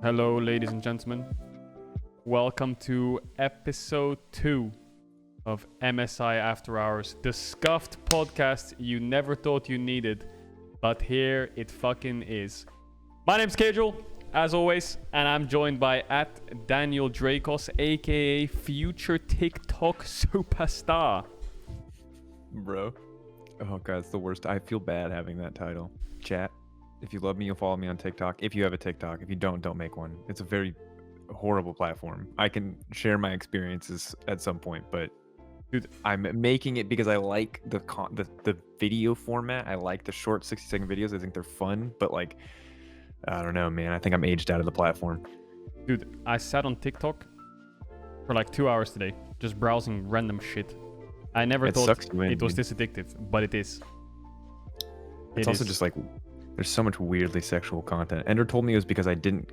Hello, ladies and gentlemen. Welcome to episode 2 of MSI After Hours, the scuffed podcast you never thought you needed, but here it fucking is. My name's Caedrel, as always, and I'm joined by Daniel Drakos, aka future TikTok superstar. Bro. Oh god, it's the worst. I feel bad having that title. Chat. If you love me, you'll follow me on TikTok. If you have a TikTok. If you don't make one. It's a very horrible platform. I can share my experiences at some point, but dude, I'm making it because I like the video format. I like the short 60-second videos. I think they're fun, but like, I don't know, man. I think I'm aged out of the platform. Dude, I sat on TikTok for like 2 hours today, just browsing random shit. I never thought it was this addictive, but it is. It's also just like, there's so much weirdly sexual content. Ender told me it was because I didn't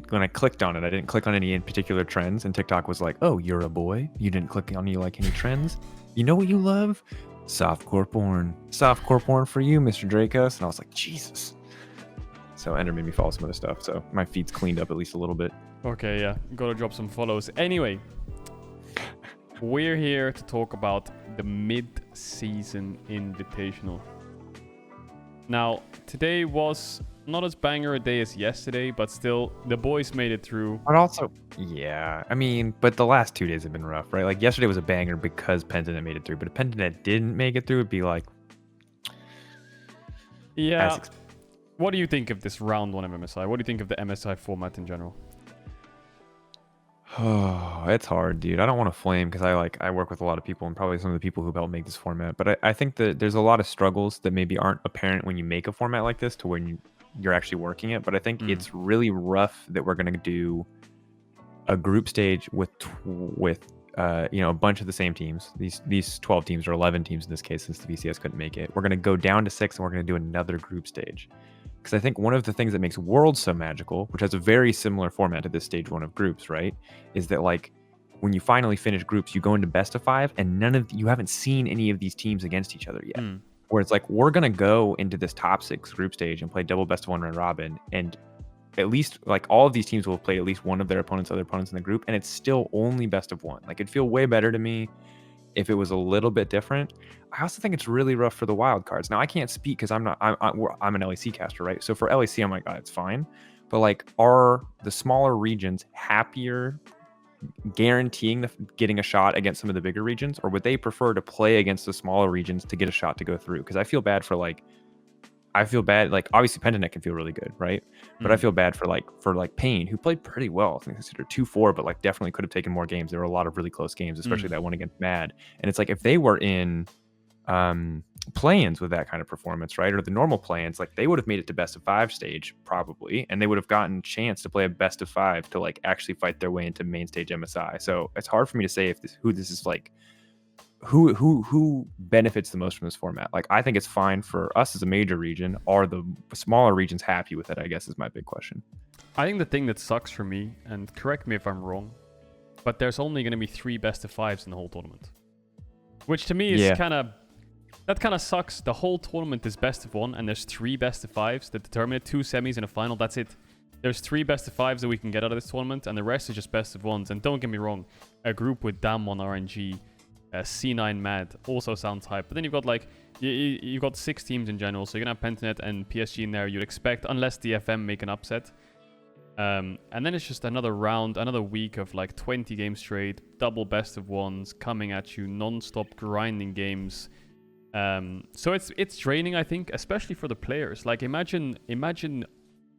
when I clicked on it, I didn't click on any in particular trends, and TikTok was like, oh, you're a boy, you didn't click on any trends, you know what you love? Softcore porn for you, Mr. Drakos. And I was like, Jesus. So Ender made me follow some other stuff, so my feed's cleaned up at least a little bit. Okay, yeah, gotta drop some follows. Anyway, we're here to talk about the mid-season invitational. Now, today was not as banger a day as yesterday, but still, the boys made it through. But also, yeah, I mean, but the last 2 days have been rough, right? Like, yesterday was a banger because Pentanet made it through, but if Pentanet didn't make it through, it'd be like... Yeah. What do you think of this round 1 of MSI? What do you think of the MSI format in general? Oh, it's hard, dude. I don't want to flame because I work with a lot of people and probably some of the people who helped make this format. But I think that there's a lot of struggles that maybe aren't apparent when you make a format like this to when you're actually working it. But I think it's really rough that we're going to do a group stage with a bunch of the same teams. These 12 teams or 11 teams in this case, since the VCS couldn't make it. We're going to go down to 6 and we're going to do another group stage. Because I think one of the things that makes Worlds so magical, which has a very similar format to this stage 1 of groups, right, is that like when you finally finish groups, you go into best of 5, and you haven't seen any of these teams against each other yet. Where it's like we're gonna go into this top 6 group stage and play double best of 1 round robin, and at least like all of these teams will play at least one of their other opponents in the group, and it's still only best of 1. Like it'd feel way better to me if it was a little bit different. I also think it's really rough for the wild cards. Now I can't speak because I'm an LEC caster, right? So for LEC, I'm like, oh, it's fine. But like, are the smaller regions happier guaranteeing getting a shot against some of the bigger regions, or would they prefer to play against the smaller regions to get a shot to go through? Because I feel bad, like obviously Pentanet can feel really good, right? But I feel bad for Pain, who played pretty well. I think considered 2-4, but like definitely could have taken more games. There were a lot of really close games, especially that one against Mad. And it's like if they were in play-ins with that kind of performance, right, or the normal play-ins, like they would have made it to best of 5 stage probably, and they would have gotten a chance to play a best of 5 to like actually fight their way into main stage MSI. So it's hard for me to say who this is like. Who benefits the most from this format? Like, I think it's fine for us as a major region. Are the smaller regions happy with it? I guess is my big question. I think the thing that sucks for me, and correct me if I'm wrong, but there's only going to be 3 best of 5s in the whole tournament, which to me is kind of sucks. The whole tournament is best of 1, and there's 3 best of 5s that determine it, 2 semis and a final. That's it. There's 3 best of 5s that we can get out of this tournament, and the rest is just best of 1s. And don't get me wrong, a group with Damwon RNG. C9 Mad also sounds hype, but then you've got like you've got 6 teams in general, so you're gonna have Pentanets and PSG in there. You'd expect, unless DFM make an upset, and then it's just another round, another week of like 20 games straight, double best of 1s coming at you, non-stop grinding games. So it's draining, I think, especially for the players. Like imagine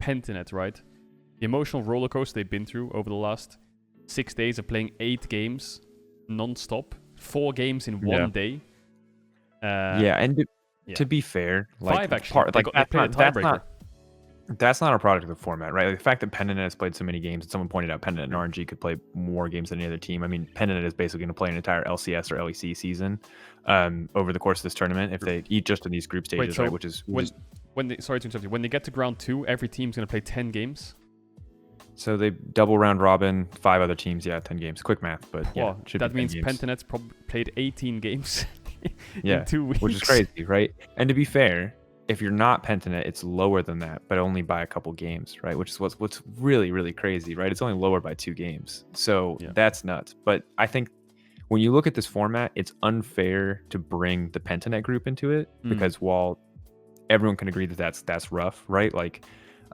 Pentanets, right? The emotional roller coaster they've been through over the last 6 days of playing 8 games non-stop. 4 games in one day. To be fair, like 5 actually. That's not a product of the format, right? Like the fact that Pentanets has played so many games, and someone pointed out Pentanets and RNG could play more games than any other team. I mean, Pentanets is basically going to play an entire LCS or LEC season over the course of this tournament if they eat just in these group stages, right? Which is sorry to interrupt you. When they get to round 2, every team's going to play 10 games. So they double round robin, 5 other teams, 10 games. Quick math, but yeah. That means Pentanets probably played 18 games in 2 weeks. Which is crazy, right? And to be fair, if you're not Pentanet, it's lower than that, but only by a couple games, right? Which is what's really, really crazy, right? It's only lower by 2 games. So that's nuts. But I think when you look at this format, it's unfair to bring the Pentanet Group into it because while everyone can agree that that's rough, right? Like,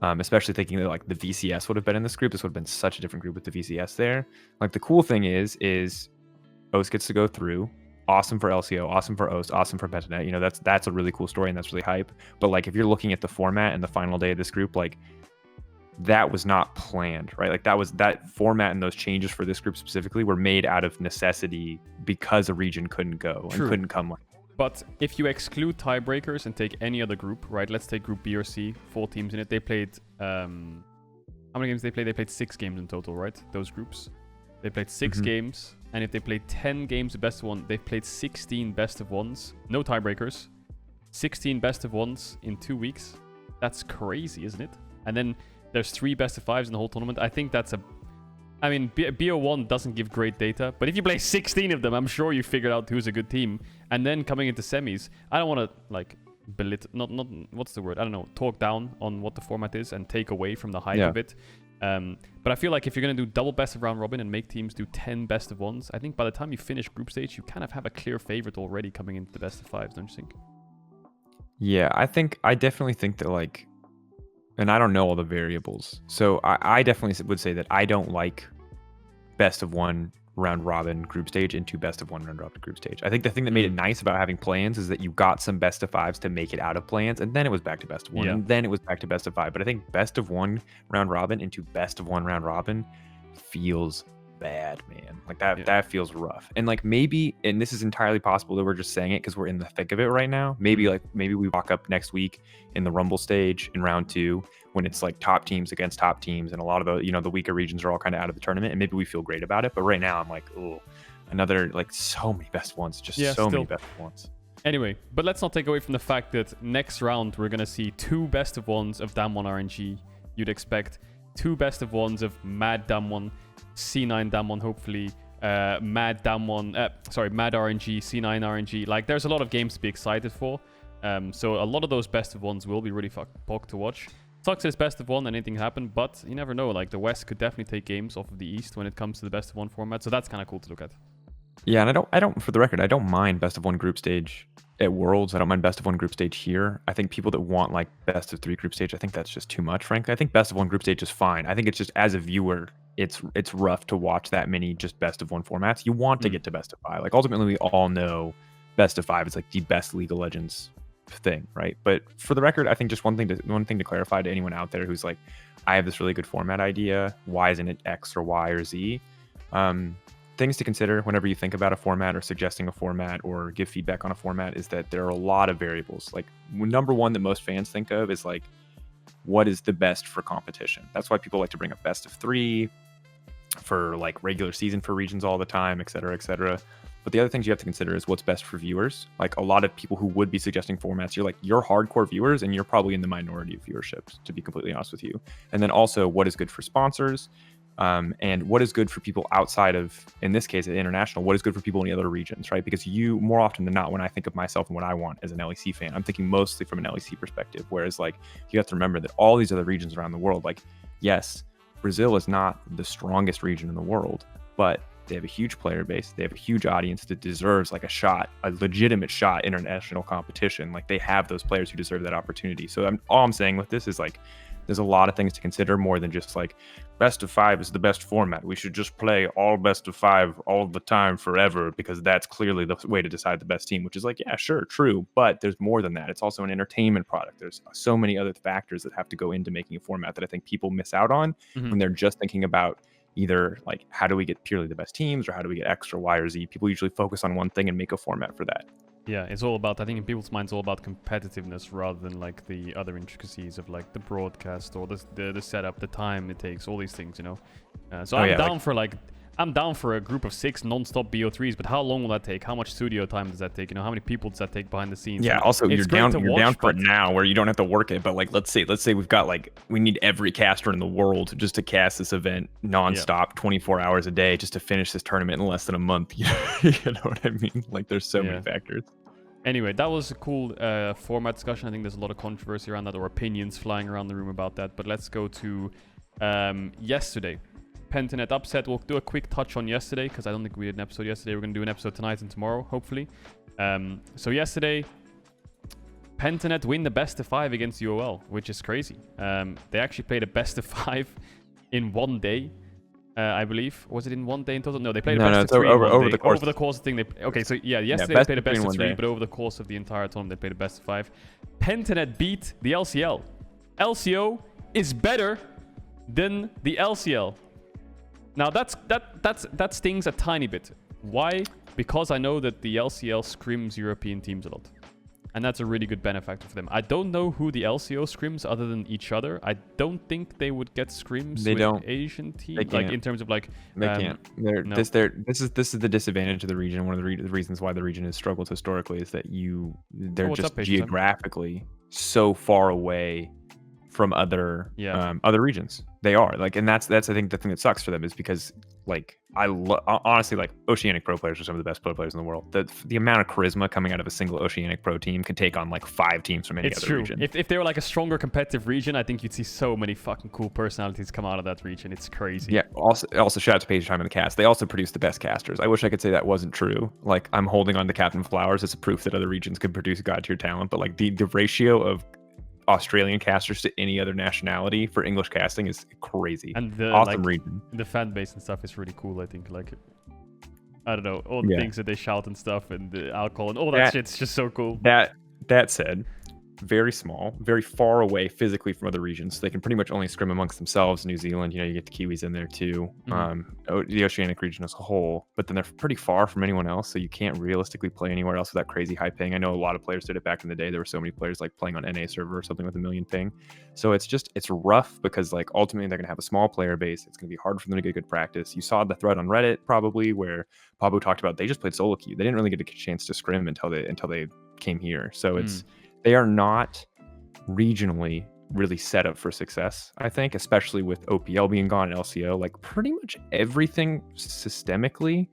especially thinking that like the VCS would have been in this group. This would have been such a different group with the VCS there. Like the cool thing is OS gets to go through. Awesome for LCO, awesome for OS, awesome for Pentanet. You know, that's a really cool story and that's really hype. But like if you're looking at the format and the final day of this group, like that was not planned, right? Like that format and those changes for this group specifically were made out of necessity because a region couldn't go and couldn't come. But if you exclude tiebreakers and take any other group, right? Let's take Group B or C, 4 teams in it. They played, how many games they played? They played 6 games in total, right? Those groups. They played 6 games. And if they played 10 games of best of 1, they've played 16 best of 1s. No tiebreakers. 16 best of 1s in 2 weeks. That's crazy, isn't it? And then there's 3 best of 5s in the whole tournament. I think that's I mean, BO1 doesn't give great data, but if you play 16 of them, I'm sure you figured out who's a good team. And then coming into semis, I don't want to like belittle, not what's the word? I don't know, talk down on what the format is and take away from the hype of it. But I feel like if you're going to do double best of round robin and make teams do 10 best of 1s, I think by the time you finish group stage, you kind of have a clear favorite already coming into the best of 5s, don't you think? Yeah, I definitely think that like, and I don't know all the variables. So I definitely would say that I don't like best of 1 round robin group stage into best of 1 round robin group stage. I think the thing that made it nice about having plans is that you got some best of 5s to make it out of plans, and then it was back to best of 1, and then it was back to best of 5. But I think best of 1 round robin into best of 1 round robin feels bad, man. Like that feels rough. And like maybe, and this is entirely possible that we're just saying it because we're in the thick of it right now. Maybe we walk up next week in the Rumble stage in round 2 when it's like top teams against top teams and a lot of the the weaker regions are all kind of out of the tournament, and maybe we feel great about it. But right now I'm like, oh, another like so many best ones, many best ones. Anyway, but let's not take away from the fact that next round we're gonna see 2 best of 1s of Dam 1 RNG. You'd expect 2 best of 1s of Mad Dam 1, C9 Dam 1 hopefully, Mad RNG, C9 RNG. Like there's a lot of games to be excited for. So a lot of those best of 1s will be really pog to watch. Sucks it's best of 1 and anything happen, but you never know. Like the West could definitely take games off of the East when it comes to the best of 1 format. So that's kind of cool to look at. Yeah, and I don't for the record, I don't mind best of 1 group stage at Worlds. I don't mind best of 1 group stage here. I think people that want like best of 3 group stage, I think that's just too much, frankly. I think best of 1 group stage is fine. I think it's just as a viewer, it's rough to watch that many just best of 1 formats. You want to get to best of 5. Like ultimately we all know best of 5 is like the best League of Legends thing, right? But for the record, I think just one thing to clarify to anyone out there who's like, I have this really good format idea, why isn't it X or Y or Z? Things to consider whenever you think about a format or suggesting a format or give feedback on a format is that there are a lot of variables. Like number one that most fans think of is like, what is the best for competition? That's why people like to bring up best of 3 for like regular season for regions all the time, et cetera, et cetera. But the other things you have to consider is what's best for viewers. Like a lot of people who would be suggesting formats, you're hardcore viewers and you're probably in the minority of viewership, to be completely honest with you. And then also what is good for sponsors, and what is good for people outside of, in this case, international, what is good for people in the other regions, right? Because more often than not, when I think of myself and what I want as an LEC fan, I'm thinking mostly from an LEC perspective. Whereas like you have to remember that all these other regions around the world, like yes, Brazil is not the strongest region in the world, but they have a huge player base. They have a huge audience that deserves like a legitimate shot in international competition. Like they have those players who deserve that opportunity. So all I'm saying with this is like, there's a lot of things to consider more than just like best of 5 is the best format. We should just play all best of 5 all the time forever because that's clearly the way to decide the best team, which is like, yeah, sure, true. But there's more than that. It's also an entertainment product. There's so many other factors that have to go into making a format that I think people miss out on when they're just thinking about either like, how do we get purely the best teams or how do we get X or Y or Z? People usually focus on one thing and make a format for that. Yeah, it's all about, I think in people's minds, it's all about competitiveness rather than like the other intricacies of like the broadcast or the setup, the time it takes, all these things, So I'm down for a group of 6 non-stop BO3s, but how long will that take? How much studio time does that take? How many people does that take behind the scenes? Yeah, also you're down for it now where you don't have to work it, but like let's say we've got we need every caster in the world just to cast this event non-stop 24 hours a day just to finish this tournament in less than a month. You know what I mean? Like there's so many factors. Anyway, that was a cool format discussion. I think there's a lot of controversy around that, or opinions flying around the room about that. But let's go to yesterday. Pentanet upset. We'll do a quick touch on yesterday because I don't think we did an episode yesterday. We're going to do an episode tonight and tomorrow, hopefully. So yesterday, Pentanet win the best of 5 against UOL, which is crazy. They actually played a best of 5 in one day, I believe. Was it in one day in total? No, they played a best of 3 over the course of the thing. Okay, so yeah, yesterday they played a best of 3, but over the course of the entire tournament, they played a best of 5. Pentanet beat the LCL. LCO is better than the LCL. Now that stings a tiny bit. Why? Because I know that the LCL scrims European teams a lot. And that's a really good benefactor for them. I don't know who the LCO scrims other than each other. I don't think they would get scrims with Asian teams. Like in terms of like they can't. This is the disadvantage of the region. One of the reasons why the region has struggled historically is that they're just geographically so far away from other regions. They are like, and that's I think the thing that sucks for them is because like honestly, like Oceanic Pro players are some of the best pro players in the world. The amount of charisma coming out of a single Oceanic Pro team can take on like 5 teams from any other region. If they were like a stronger competitive region, I think you'd see so many fucking cool personalities come out of that region. It's crazy. Yeah. Also shout out to Page Time in the cast. They also produce the best casters. I wish I could say that wasn't true. Like I'm holding on to Captain Flowers as a proof that other regions could produce god tier talent, but like the ratio of Australian casters to any other nationality for English casting is crazy. And the awesome region. The fan base and stuff is really cool. I think like I don't know, all the things that they shout and stuff, and the alcohol and all that shit's just so cool. That said, very small, very far away physically from other regions. So they can pretty much only scrim amongst themselves. New Zealand, you get the Kiwis in there too. The Oceanic region as a whole, but then they're pretty far from anyone else, so you can't realistically play anywhere else with that crazy high ping. I know a lot of players did it back in the day. There were so many players like playing on NA server or something with 1 million ping. So it's rough because like ultimately they're gonna have a small player base. It's gonna be hard for them to get good practice. You saw the thread on Reddit probably where Pablo talked about they just played solo queue. They didn't really get a chance to scrim until they came here. So they are not regionally really set up for success, I think, especially with OPL being gone and LCO. Like pretty much everything systemically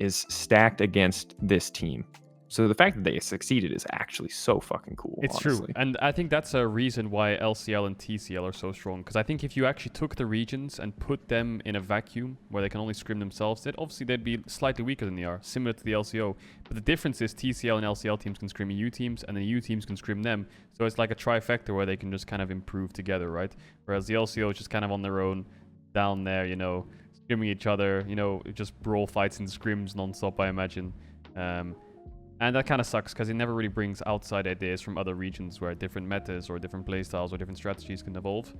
is stacked against this team. So the fact that they succeeded is actually so fucking cool. It's honestly. True. And I think that's a reason why LCL and TCL are so strong. Because I think if you actually took the regions and put them in a vacuum where they can only scrim themselves, they'd be slightly weaker than they are, similar to the LCO. But the difference is TCL and LCL teams can scrim EU teams, and the EU teams can scrim them. So it's like a trifecta where they can just kind of improve together, right? Whereas the LCO is just kind of on their own down there, scrimming each other, just brawl fights and scrims nonstop, I imagine. And that kind of sucks because it never really brings outside ideas from other regions where different metas or different playstyles or different strategies can evolve.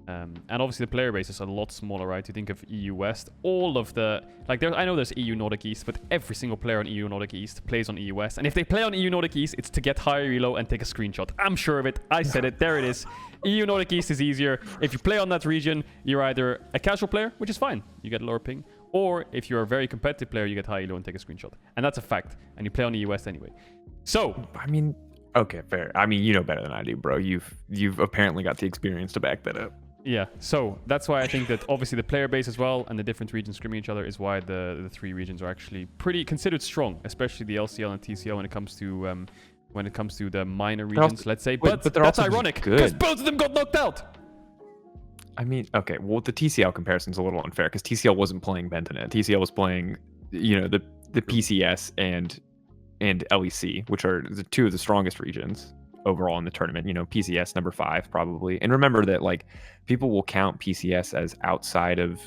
And obviously the player base is a lot smaller, right? You think of EU West, all of the... I know there's EU Nordic East, but every single player on EU Nordic East plays on EU West. And if they play on EU Nordic East, it's to get higher elo and take a screenshot. I'm sure of it. I said it. There it is. EU Nordic East is easier. If you play on that region, you're either a casual player, which is fine. You get lower ping. Or if you're a very competitive player, you get high elo and take a screenshot. And that's a fact. And you play on the US anyway. So, I mean, okay, fair. I mean, you know better than I do, bro. You've apparently got the experience to back that up. Yeah, so that's why I think that obviously the player base as well and the different regions scrimming each other is why the 3 regions are actually pretty considered strong, especially the LCL and TCL when it comes to the minor regions, let's say. But that's ironic because both of them got knocked out. I mean, okay, well, the TCL comparison is a little unfair because TCL wasn't playing Pentanet. TCL was playing, the PCS and LEC, which are the 2 of the strongest regions overall in the tournament. PCS number 5 probably. And remember that like people will count PCS as outside of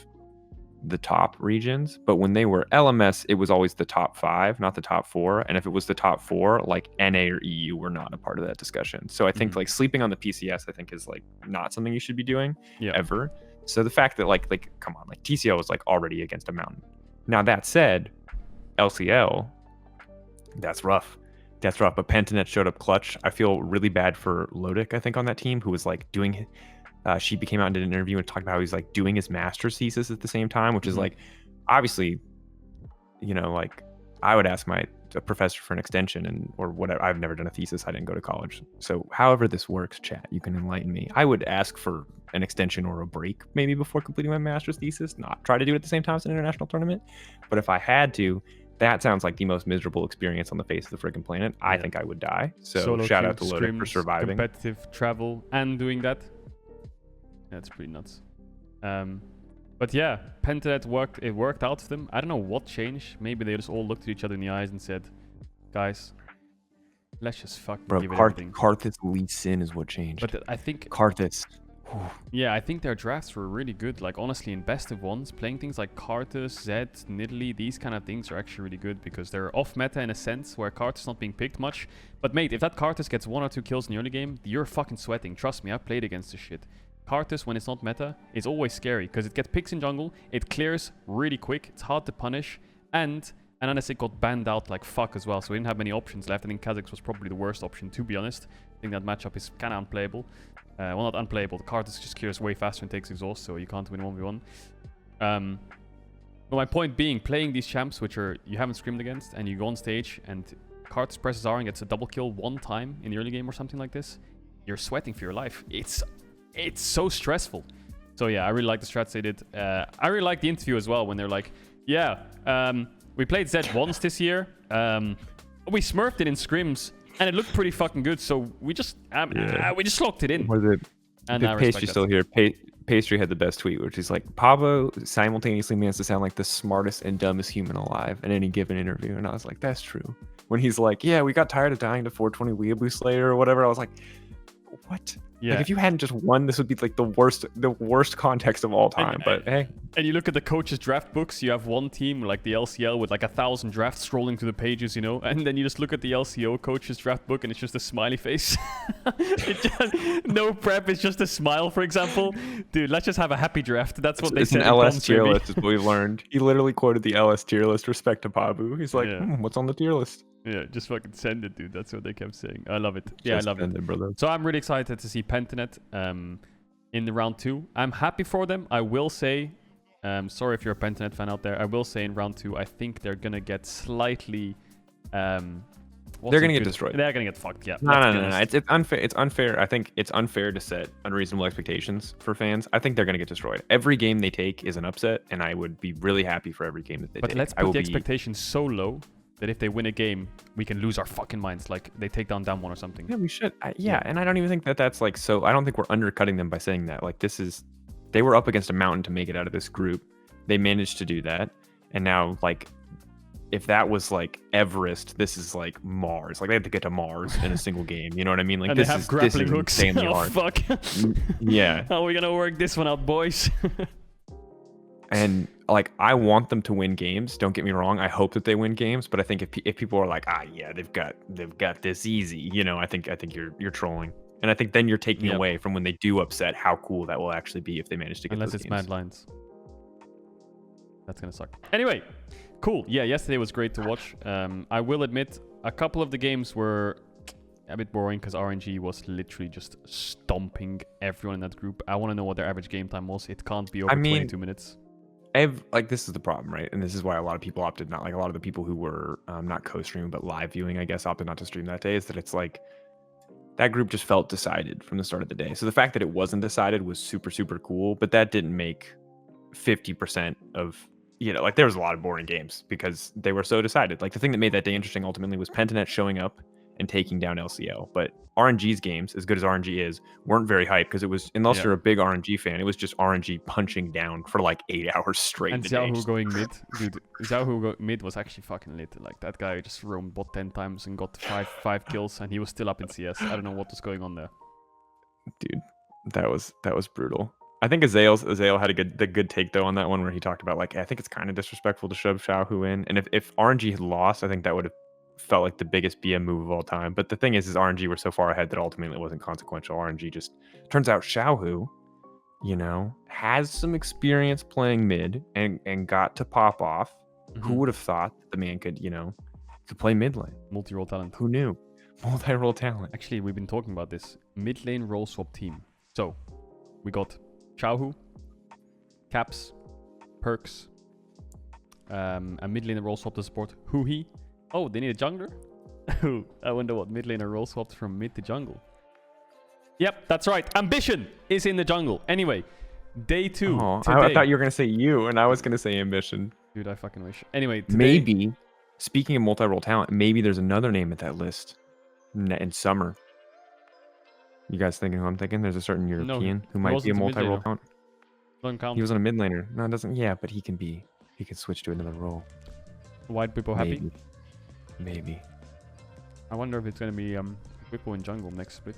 the top regions, but when they were LMS, it was always the top 5, not the top 4. And if it was the top 4, like NA or EU were not a part of that discussion. So I think like sleeping on the PCS, I think is like not something you should be doing ever. So the fact that like come on, like TCL was like already against a mountain. Now that said, LCL, that's rough. But Pentanet showed up clutch. I feel really bad for Lodic, I think, on that team, who was like doing. She came out and did an interview and talked about how he's like doing his master's thesis at the same time, which is like, obviously, like I would ask a professor for an extension or whatever. I've never done a thesis. I didn't go to college. So however this works, chat, you can enlighten me. I would ask for an extension or a break maybe before completing my master's thesis, not try to do it at the same time as an international tournament. But if I had to, that sounds like the most miserable experience on the face of the freaking planet. I think I would die. So Solo shout queue, out to Loaded for scrims, surviving. Competitive travel and doing that. That's pretty nuts. But yeah, Pentanet worked out for them. I don't know what changed. Maybe they just all looked at each other in the eyes and said, guys, let's just fucking give it everything. Karthus Lee Sin is what changed. But I think Karthus. Yeah, I think their drafts were really good. Like, honestly, in best of ones, playing things like Karthus, Zed, Nidalee, these kind of things are actually really good because they're off meta in a sense where Karthus not being picked much. But mate, if that Karthus gets 1 or 2 kills in the early game, you're fucking sweating. Trust me, I've played against this shit. Karthus, when it's not meta, is always scary because it gets picks in jungle, it clears really quick, it's hard to punish, and unless it got banned out like fuck as well, so we didn't have many options left. I think Kha'Zix was probably the worst option, to be honest. I think that matchup is kind of unplayable. Well, not unplayable. The Karthus just clears way faster and takes exhaust, so you can't win 1v1. But my point being, playing these champs, which are you haven't scrimmed against, and you go on stage, and Karthus presses R and gets a double kill 1 time in the early game or something like this, you're sweating for your life. It's so stressful. So yeah, I really like the strats they did. I really like the interview as well when they're like, yeah, we played Zed once this year. We smurfed it in scrims. And it looked pretty fucking good, so we just locked it in. Was it? And Pastry still here. Pastry had the best tweet, which is like, Pablo simultaneously managed to sound like the smartest and dumbest human alive in any given interview. And I was like, that's true. When he's like, yeah, we got tired of dying to 420 Weeaboo Slayer or whatever, I was like, what? Yeah. Like, if you hadn't just won, this would be like the worst context of all time. But hey. And you look at the coaches' draft books, you have one team, like the LCL, with like 1,000 drafts scrolling through the pages, you know? And then you just look at the LCO coaches' draft book and it's just a smiley face. No prep, it's just a smile, for example. Dude, let's just have a happy draft. That's what they said. It's an LS tier list, is what we learned. He literally quoted the LS tier list, respect to Pabu. He's like, what's on the tier list? Yeah, just fucking send it, dude. That's what they kept saying. I love it. Yeah, just I love it. Brother. So I'm really excited to see Pentanet in the round 2. I'm happy for them. I will say, sorry if you're a Pentanet fan out there, I will say in round 2, I think they're going to get slightly... they're going to get destroyed. They're going to get fucked, yeah. No. It's unfair. It's unfair. I think it's unfair to set unreasonable expectations for fans. I think they're going to get destroyed. Every game they take is an upset, and I would be really happy for every game that they take. But let's put the expectations so low that if they win a game, we can lose our fucking minds. Like, they take down one or something. Yeah, we should. And I don't even think that's like so. I don't think we're undercutting them by saying that. Like, they were up against a mountain to make it out of this group. They managed to do that. And now, like, if that was like Everest, this is like Mars. Like, they have to get to Mars in a single game. You know what I mean? Like, and this they have grappling hooks. insanely hard. Fuck. Yeah. How are we going to work this one out, boys? And like, I want them to win games. Don't get me wrong. I hope that they win games. But I think if people are like, they've got this easy, you know, I think you're trolling. And I think then you're taking away from when they do upset how cool that will actually be if they manage to get unless those it's games. Mad Lions. That's gonna suck. Anyway, cool. Yeah, yesterday was great to watch. I will admit a couple of the games were a bit boring because RNG was literally just stomping everyone in that group. I want to know what their average game time was. It can't be over 22 minutes. Like, this is the problem, right? And this is why a lot of people opted not, like a lot of the people who were not co-streaming but live viewing, I guess, opted not to stream that day, is that it's like that group just felt decided from the start of the day. So the fact that it wasn't decided was super, super cool, but that didn't make 50% of, you know, like, there was a lot of boring games because they were so decided. Like, the thing that made that day interesting ultimately was Pentanets showing up and taking down LCL. But RNG's games, as good as RNG is, weren't very hyped because it was, unless you're a big RNG fan, it was just RNG punching down for like 8 hours straight. And Xiaohu going mid, dude. Xiaohu mid was actually fucking lit. Like, that guy just roamed bot 10 times and got five kills, and he was still up in CS. I don't know what was going on there. Dude, that was brutal. I think Azael had the good take though on that one where he talked about, like, I think it's kind of disrespectful to shove Xiaohu in, and if RNG had lost, I think that would have felt like the biggest BM move of all time. But the thing is RNG were so far ahead that ultimately it wasn't consequential. RNG just turns out Xiaohu, you know, has some experience playing mid and got to pop off. Mm-hmm. Who would have thought the man could play mid lane? Multi-role talent. Who knew? Multi-role talent. Actually, we've been talking about this. Mid lane role swap team. So we got Xiaohu, Caps, Perks, a mid lane role swap to support Huhi. Oh, they need a jungler? I wonder what mid laner role swapped from mid to jungle. Yep, that's right. Ambition is in the jungle. Anyway, day 2. I thought you were going to say you, and I was going to say Ambition. Dude, I fucking wish. Anyway, today... Maybe speaking of multi-role talent, maybe there's another name at that list in summer. You guys thinking who I'm thinking? There's a certain European who might be a multi-role talent. Don't count. He was on a mid laner. No, it doesn't. Yeah, but he can switch to another role. White people happy? Maybe. I wonder if it's gonna be Whippo in jungle next split.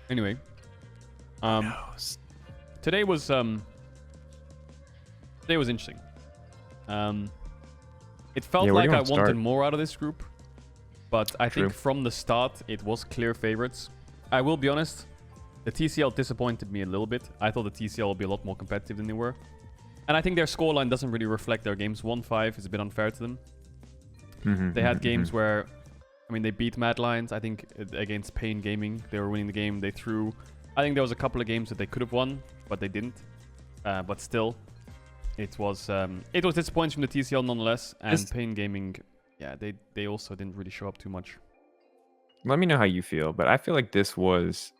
Anyway, today was interesting. It felt like I wanted more out of this group, but I think from the start it was clear favorites. I will be honest, the TCL disappointed me a little bit. I thought the TCL would be a lot more competitive than they were. And I think their scoreline doesn't really reflect their games. 1-5 is a bit unfair to them. They had games where, I mean, they beat Mad Lions. I think against Pain Gaming, they were winning the game. They threw... I think there was a couple of games that they could have won, but they didn't. But still, it was disappointing from the TCL nonetheless. And Pain Gaming, yeah, they also didn't really show up too much. Let me know how you feel, but I feel like this was...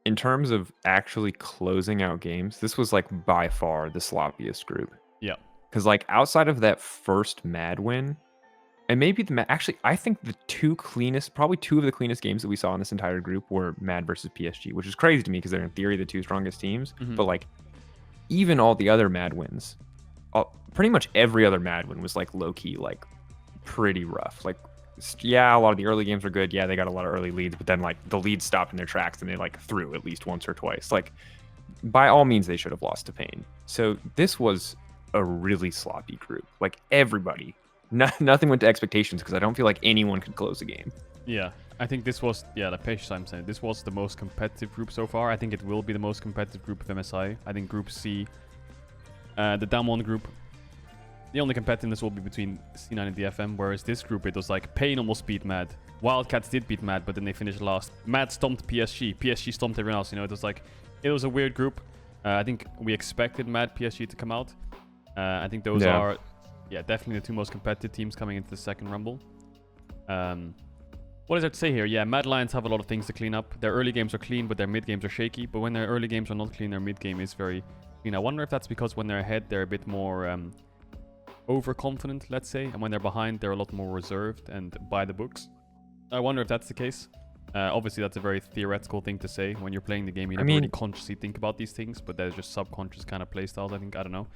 In terms of actually closing out games, this was like by far the sloppiest group. Yeah. Because like outside of that first Mad win, and maybe actually I think the probably two of the cleanest games that we saw in this entire group were Mad versus PSG, which is crazy to me because they're in theory the two strongest teams. But like even all the other Mad wins, pretty much every other Mad win was like low key, like pretty rough. Like, yeah, a lot of the early games were good. Yeah, they got a lot of early leads, but then like the leads stopped in their tracks and they like threw at least once or twice. Like by all means, they should have lost to Pain. So this was a really sloppy group. Like everybody, nothing went to expectations because I don't feel like anyone could close a game. Yeah, I think this was, the page time saying this was the most competitive group so far. I think it will be the most competitive group of MSI. I think Group C, the Damwon group, the only competitiveness will be between C9 and DFM, whereas this group, it was like Pain almost beat Mad. Wildcats did beat Mad, but then they finished last. Mad stomped PSG. PSG stomped everyone else. You know, it was a weird group. I think we expected Mad PSG to come out. I think those are, definitely the two most competitive teams coming into the second Rumble. What is there to say here? Yeah, Mad Lions have a lot of things to clean up. Their early games are clean, but their mid games are shaky. But when their early games are not clean, their mid game is very clean. I wonder if that's because when they're ahead, they're a bit more overconfident, let's say. And when they're behind, they're a lot more reserved and by the books. I wonder if that's the case. Obviously, that's a very theoretical thing to say. When you're playing the game, you never really consciously think about these things, but there's just subconscious kind of playstyles, I think. I don't know.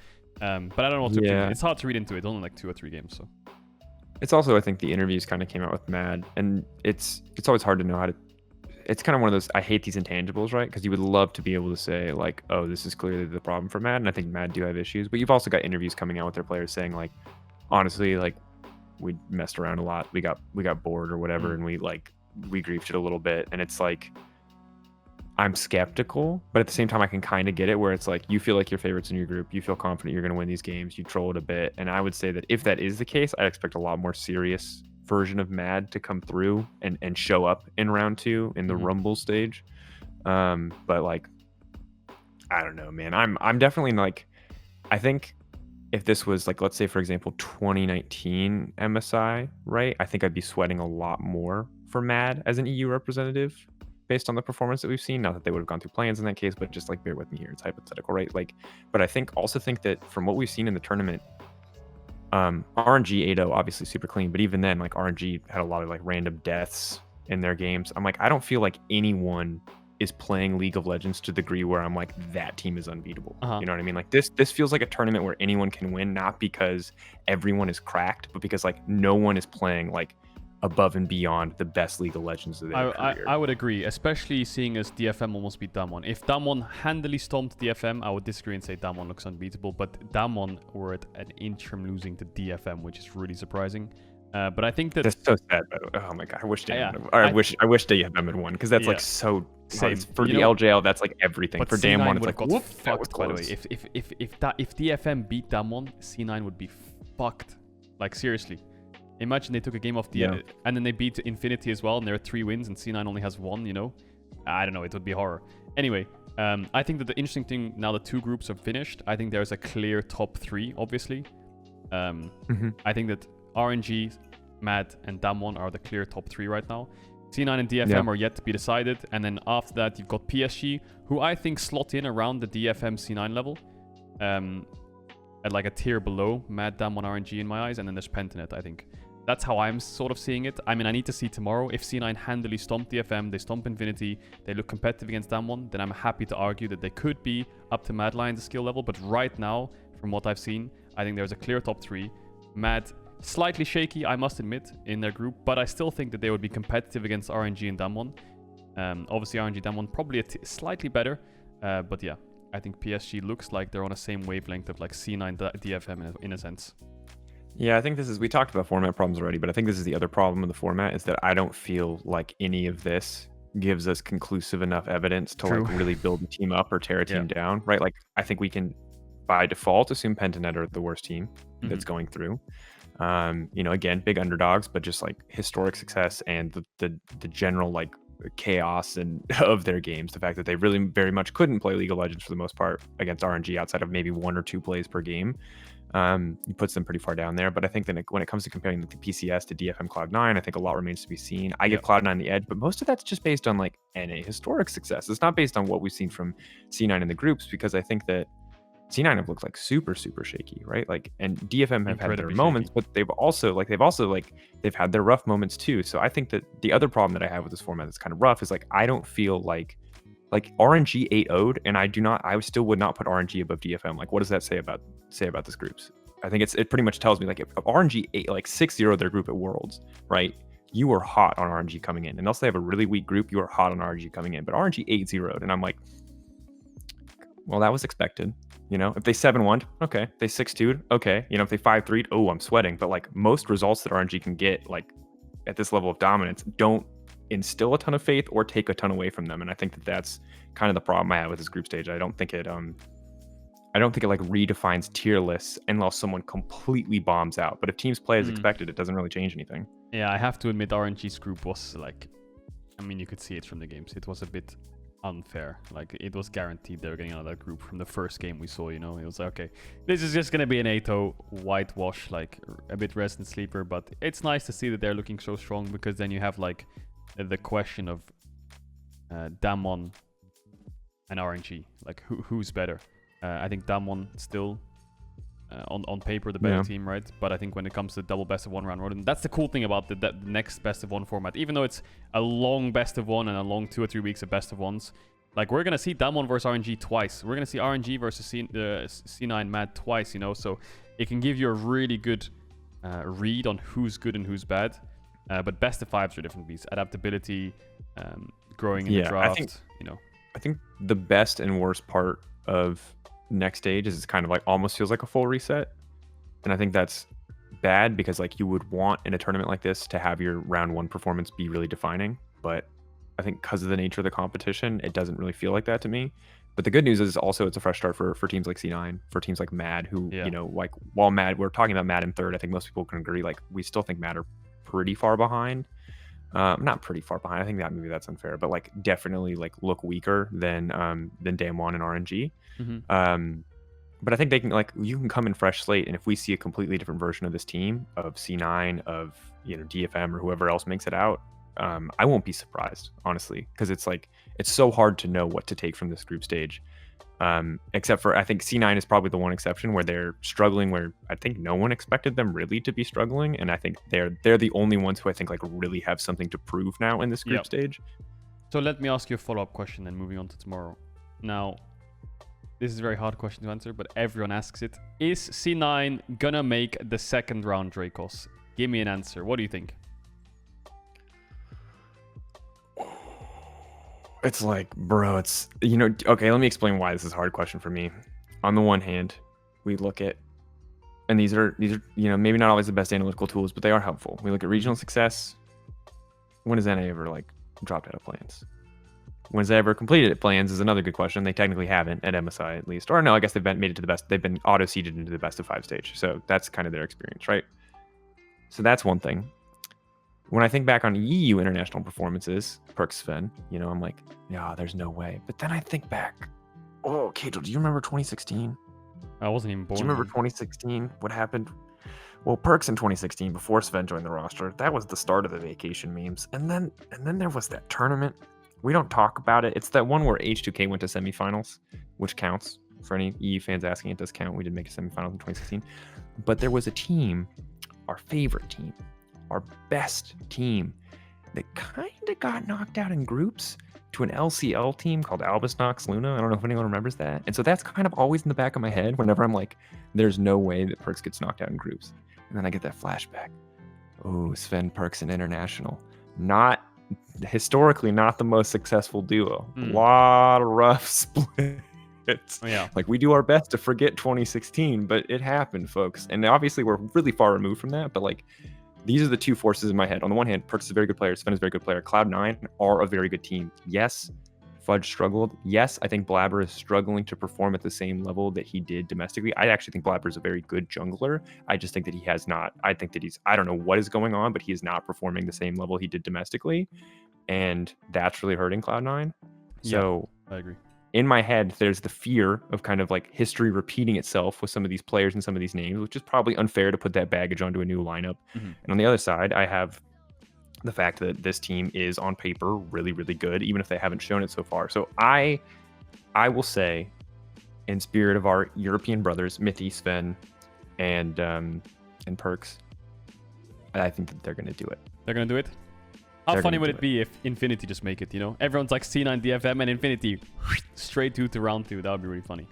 But I don't know what to do. It's hard to read into it. Only like 2 or 3 games, so. It's also, I think, the interviews kind of came out with Mad, and it's always hard to know how to... It's kind of one of those, I hate these intangibles, right? Because you would love to be able to say, like, oh, this is clearly the problem for Mad, and I think Mad do have issues. But you've also got interviews coming out with their players saying, like, honestly, like, we messed around a lot. We got bored or whatever, and we griefed it a little bit. And it's like, I'm skeptical, but at the same time, I can kind of get it where it's like, you feel like your favorites in your group. You feel confident you're going to win these games. You troll it a bit. And I would say that if that is the case, I expect a lot more serious version of Mad to come through and show up in round 2 in the Rumble stage. But like, I don't know, man. I'm definitely like, I think if this was like, let's say for example, 2019 MSI, right? I think I'd be sweating a lot more for Mad as an EU representative based on the performance that we've seen. Not that they would have gone through plans in that case, but just like bear with me here. It's hypothetical, right? Like, but I think that from what we've seen in the tournament, RNG 8-0 obviously super clean, but even then, like RNG had a lot of like random deaths in their games. I'm like, I don't feel like anyone is playing League of Legends to the degree where I'm like, that team is unbeatable. You know what I mean? Like this feels like a tournament where anyone can win, not because everyone is cracked, but because like no one is playing like above and beyond the best League of Legends of their career. I would agree, especially seeing as DFM almost beat Damwon. If Damwon handily stomped DFM, I would disagree and say Damwon looks unbeatable, but Damwon were at an inch from losing to DFM, which is really surprising. But I think that's so sad. Oh my god, I wish I wish DFM had won because that's like so same for the LJL. That's like everything. But for Damwon, it's like whoop, fucked. By the way, if DFM beat Damwon, C9 would be fucked. Like seriously. Imagine they took a game off the and then they beat Infinity as well, and there are 3 wins, and C9 only has 1. You know, I don't know. It would be horror. Anyway, I think that the interesting thing now that 2 groups are finished, I think there's a clear top 3. Obviously, I think that RNG, Mad, and Damwon are the clear top 3 right now. C9 and DFM are yet to be decided, and then after that you've got PSG, who I think slot in around the DFM C9 level. at like a tier below Mad, Damwon, RNG in my eyes, and then there's Pentanet, I think. That's how I'm sort of seeing it. I mean, I need to see tomorrow. If C9 handily stomp DFM, they stomp Infinity, they look competitive against Damwon, then I'm happy to argue that they could be up to Mad Lion's skill level. But right now, from what I've seen, I think there's a clear top 3. Mad, slightly shaky, I must admit, in their group, but I still think that they would be competitive against RNG and Damwon. Obviously, RNG, Damwon probably slightly better, but yeah, I think PSG looks like they're on the same wavelength of like C9 DFM in a sense. Yeah, I think we talked about format problems already, but I think this is the other problem with the format is that I don't feel like any of this gives us conclusive enough evidence to like really build a team up or tear a team down, right? Like I think we can by default assume Pentanet are the worst team that's going through. Again, big underdogs, but just like historic success and the general like chaos and of their games, the fact that they really very much couldn't play League of Legends for the most part against RNG outside of maybe 1 or 2 plays per game. Puts them pretty far down there. But I think that when it comes to comparing the PCS to DFM Cloud9, I think a lot remains to be seen. I give Cloud9 the edge, but most of that's just based on like NA historic success. It's not based on what we've seen from C9 in the groups, because I think that C9 have looked like super shaky, right? Like, and DFM have had their moments, but they've had their rough moments too. So I think that the other problem that I have with this format that's kind of rough is like I don't feel like RNG 8-0'd, and I still would not put RNG above DFM. Like, what does that say about this groups? I think it pretty much tells me like if RNG 6-0 their group at Worlds, right? You were hot on RNG coming in, and else they have a really weak group. You are hot on RNG coming in, but RNG 8-0'd, and I'm like, well, that was expected. If they 7-1'd, okay. If they 6-2'd, okay. If they 5-3'd, oh, I'm sweating. But like most results that RNG can get, like at this level of dominance, don't instill a ton of faith or take a ton away from them. And I think that that's kind of the problem I have with this group stage. I don't think it like redefines tier lists unless someone completely bombs out. But if teams play as expected, it doesn't really change anything. Yeah, I have to admit RNG's group was like, I mean, you could see it from the games. It was a bit unfair. Like, it was guaranteed they were getting out of that group from the first game we saw, It was like, okay, this is just going to be an 8-0 whitewash, like a bit resident sleeper. But it's nice to see that they're looking so strong, because then you have like the question of Damwon and RNG. Like, who's better? I think Damwon still on paper the better team, right? But I think when it comes to double best of 1 round robin, that's the cool thing about the next best of 1 format. Even though it's a long best of 1 and a long 2 or 3 weeks of best of 1s, like we're gonna see Damwon versus RNG twice. We're gonna see RNG versus C9 Mad twice. So it can give you a really good read on who's good and who's bad. But best of 5s are different beasts. Adaptability, growing in the draft. I think the best and worst part of next stage is it's kind of like almost feels like a full reset, and I think that's bad, because like you would want in a tournament like this to have your round 1 performance be really defining, but I think because of the nature of the competition, it doesn't really feel like that to me. But the good news is also it's a fresh start for teams like C9, for teams like Mad, who like while Mad, we're talking about Mad in 3rd, I think most people can agree like we still think Mad are pretty far behind. Not pretty far behind, I think that maybe that's unfair, but like definitely like look weaker than Damwon and RNG. But I think they can, like, you can come in fresh slate, and if we see a completely different version of this team, of C9, of DFM or whoever else makes it out, I won't be surprised, honestly, because it's like it's so hard to know what to take from this group stage. Except for I think C9 is probably the one exception where they're struggling, where I think no one expected them really to be struggling, and I think they're the only ones who I think like really have something to prove now in this group stage. So let me ask you a follow-up question, then moving on to tomorrow. Now, this is a very hard question to answer, but everyone asks it. Is C9 gonna make the 2nd round Drakos? Give me an answer. What do you think? It's like, bro, it's, okay, let me explain why this is a hard question for me. On the one hand, we look at, and these are maybe not always the best analytical tools, but they are helpful. We look at regional success. When has NA ever like dropped out of plans? When has they ever completed plans is another good question. They technically haven't at MSI at least. Or no, I guess they've made it to the best. They've been auto-seeded into the best of 5 stage. So that's kind of their experience, right? So that's one thing. When I think back on EU international performances, Perk Sven, I'm like, yeah, there's no way. But then I think back, Caedrel, do you remember 2016? I wasn't even born. Do you remember 2016? What happened? Well, Perks in 2016, before Sven joined the roster, that was the start of the vacation memes. And then there was that tournament. We don't talk about it. It's that one where H2K went to semifinals, which counts. For any EU fans asking, it does count. We did make a semifinals in 2016. But there was a team, our favorite team, our best team, that kind of got knocked out in groups to an LCL team called Albus Nox Luna. I don't know if anyone remembers that. And so that's kind of always in the back of my head whenever I'm like, there's no way that Perks gets knocked out in groups. And then I get that flashback. Oh, Sven Perks and International. Historically not the most successful duo. A lot of rough splits. Yeah. Like, we do our best to forget 2016, but it happened, folks. And obviously we're really far removed from that, but like, these are the two forces in my head. On the one hand, Perks is a very good player. Sven is a very good player. Cloud9 are a very good team. Yes, Fudge struggled. Yes, I think Blabber is struggling to perform at the same level that he did domestically. I actually think Blabber is a very good jungler. I just think that he has not. I think that I don't know what is going on, but he is not performing the same level he did domestically. And that's really hurting Cloud9. So I agree. In my head, there's the fear of kind of like history repeating itself with some of these players and some of these names, which is probably unfair to put that baggage onto a new lineup. And on the other side, I have the fact that this team is on paper really, really good, even if they haven't shown it so far. So I will say, in spirit of our European brothers, Mithy, Sven, and Perks, I think that they're going to do it. They're going to do it? How funny would it be if Infinity just make it, you know? Everyone's like C9 DFM and Infinity straight to round 2. That would be really funny.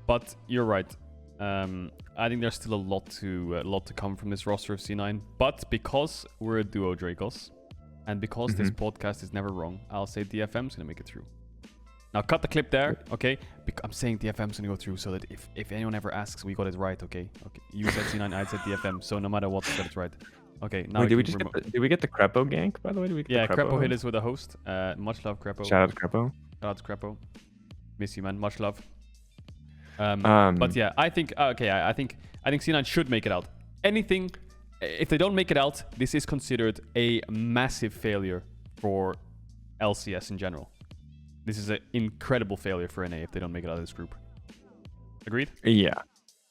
But you're right. I think there's still a lot to come from this roster of C9. But because we're a duo Drakos, and because this podcast is never wrong, I'll say DFM's going to make it through. Now cut the clip there, okay? I'm saying DFM's going to go through so that if anyone ever asks, we got it right, okay? You said C9, I said DFM, so no matter what, we got it right. Okay, now wait, did we get the Crepo gank, by the way? Crepo hit us with a host. Much love, Crepo. Shout out to Crepo. Shout out to Crepo. Miss you, man. Much love. But yeah, I think C9 should make it out. If they don't make it out, this is considered a massive failure for LCS in general. This is an incredible failure for NA if they don't make it out of this group. Agreed? Yeah.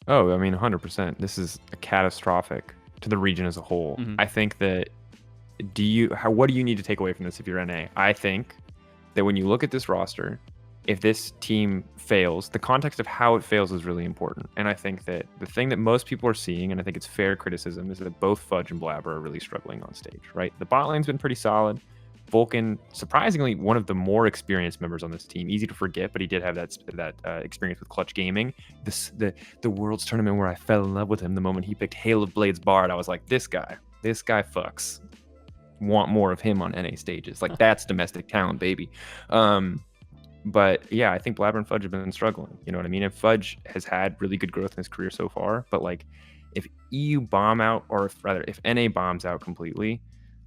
Oh, I mean, 100%. This is a catastrophic to the region as a whole. I think that what do you need to take away from this if you're NA? I think that when you look at this roster, if this team fails, the context of how it fails is really important. And I think that the thing that most people are seeing, and I think it's fair criticism, is that both Fudge and Blabber are really struggling on stage, right? The bot lane's been pretty solid. Vulcan, surprisingly, one of the more experienced members on this team. Easy to forget, but he did have that experience with Clutch Gaming. The Worlds tournament where I fell in love with him the moment he picked Hail of Blades Bard. I was like, this guy fucks. Want more of him on NA stages. Like, that's domestic talent, baby. But yeah, I think Blabber and Fudge have been struggling. You know what I mean? And Fudge has had really good growth in his career so far. But like, if EU bomb out, or if NA bombs out completely,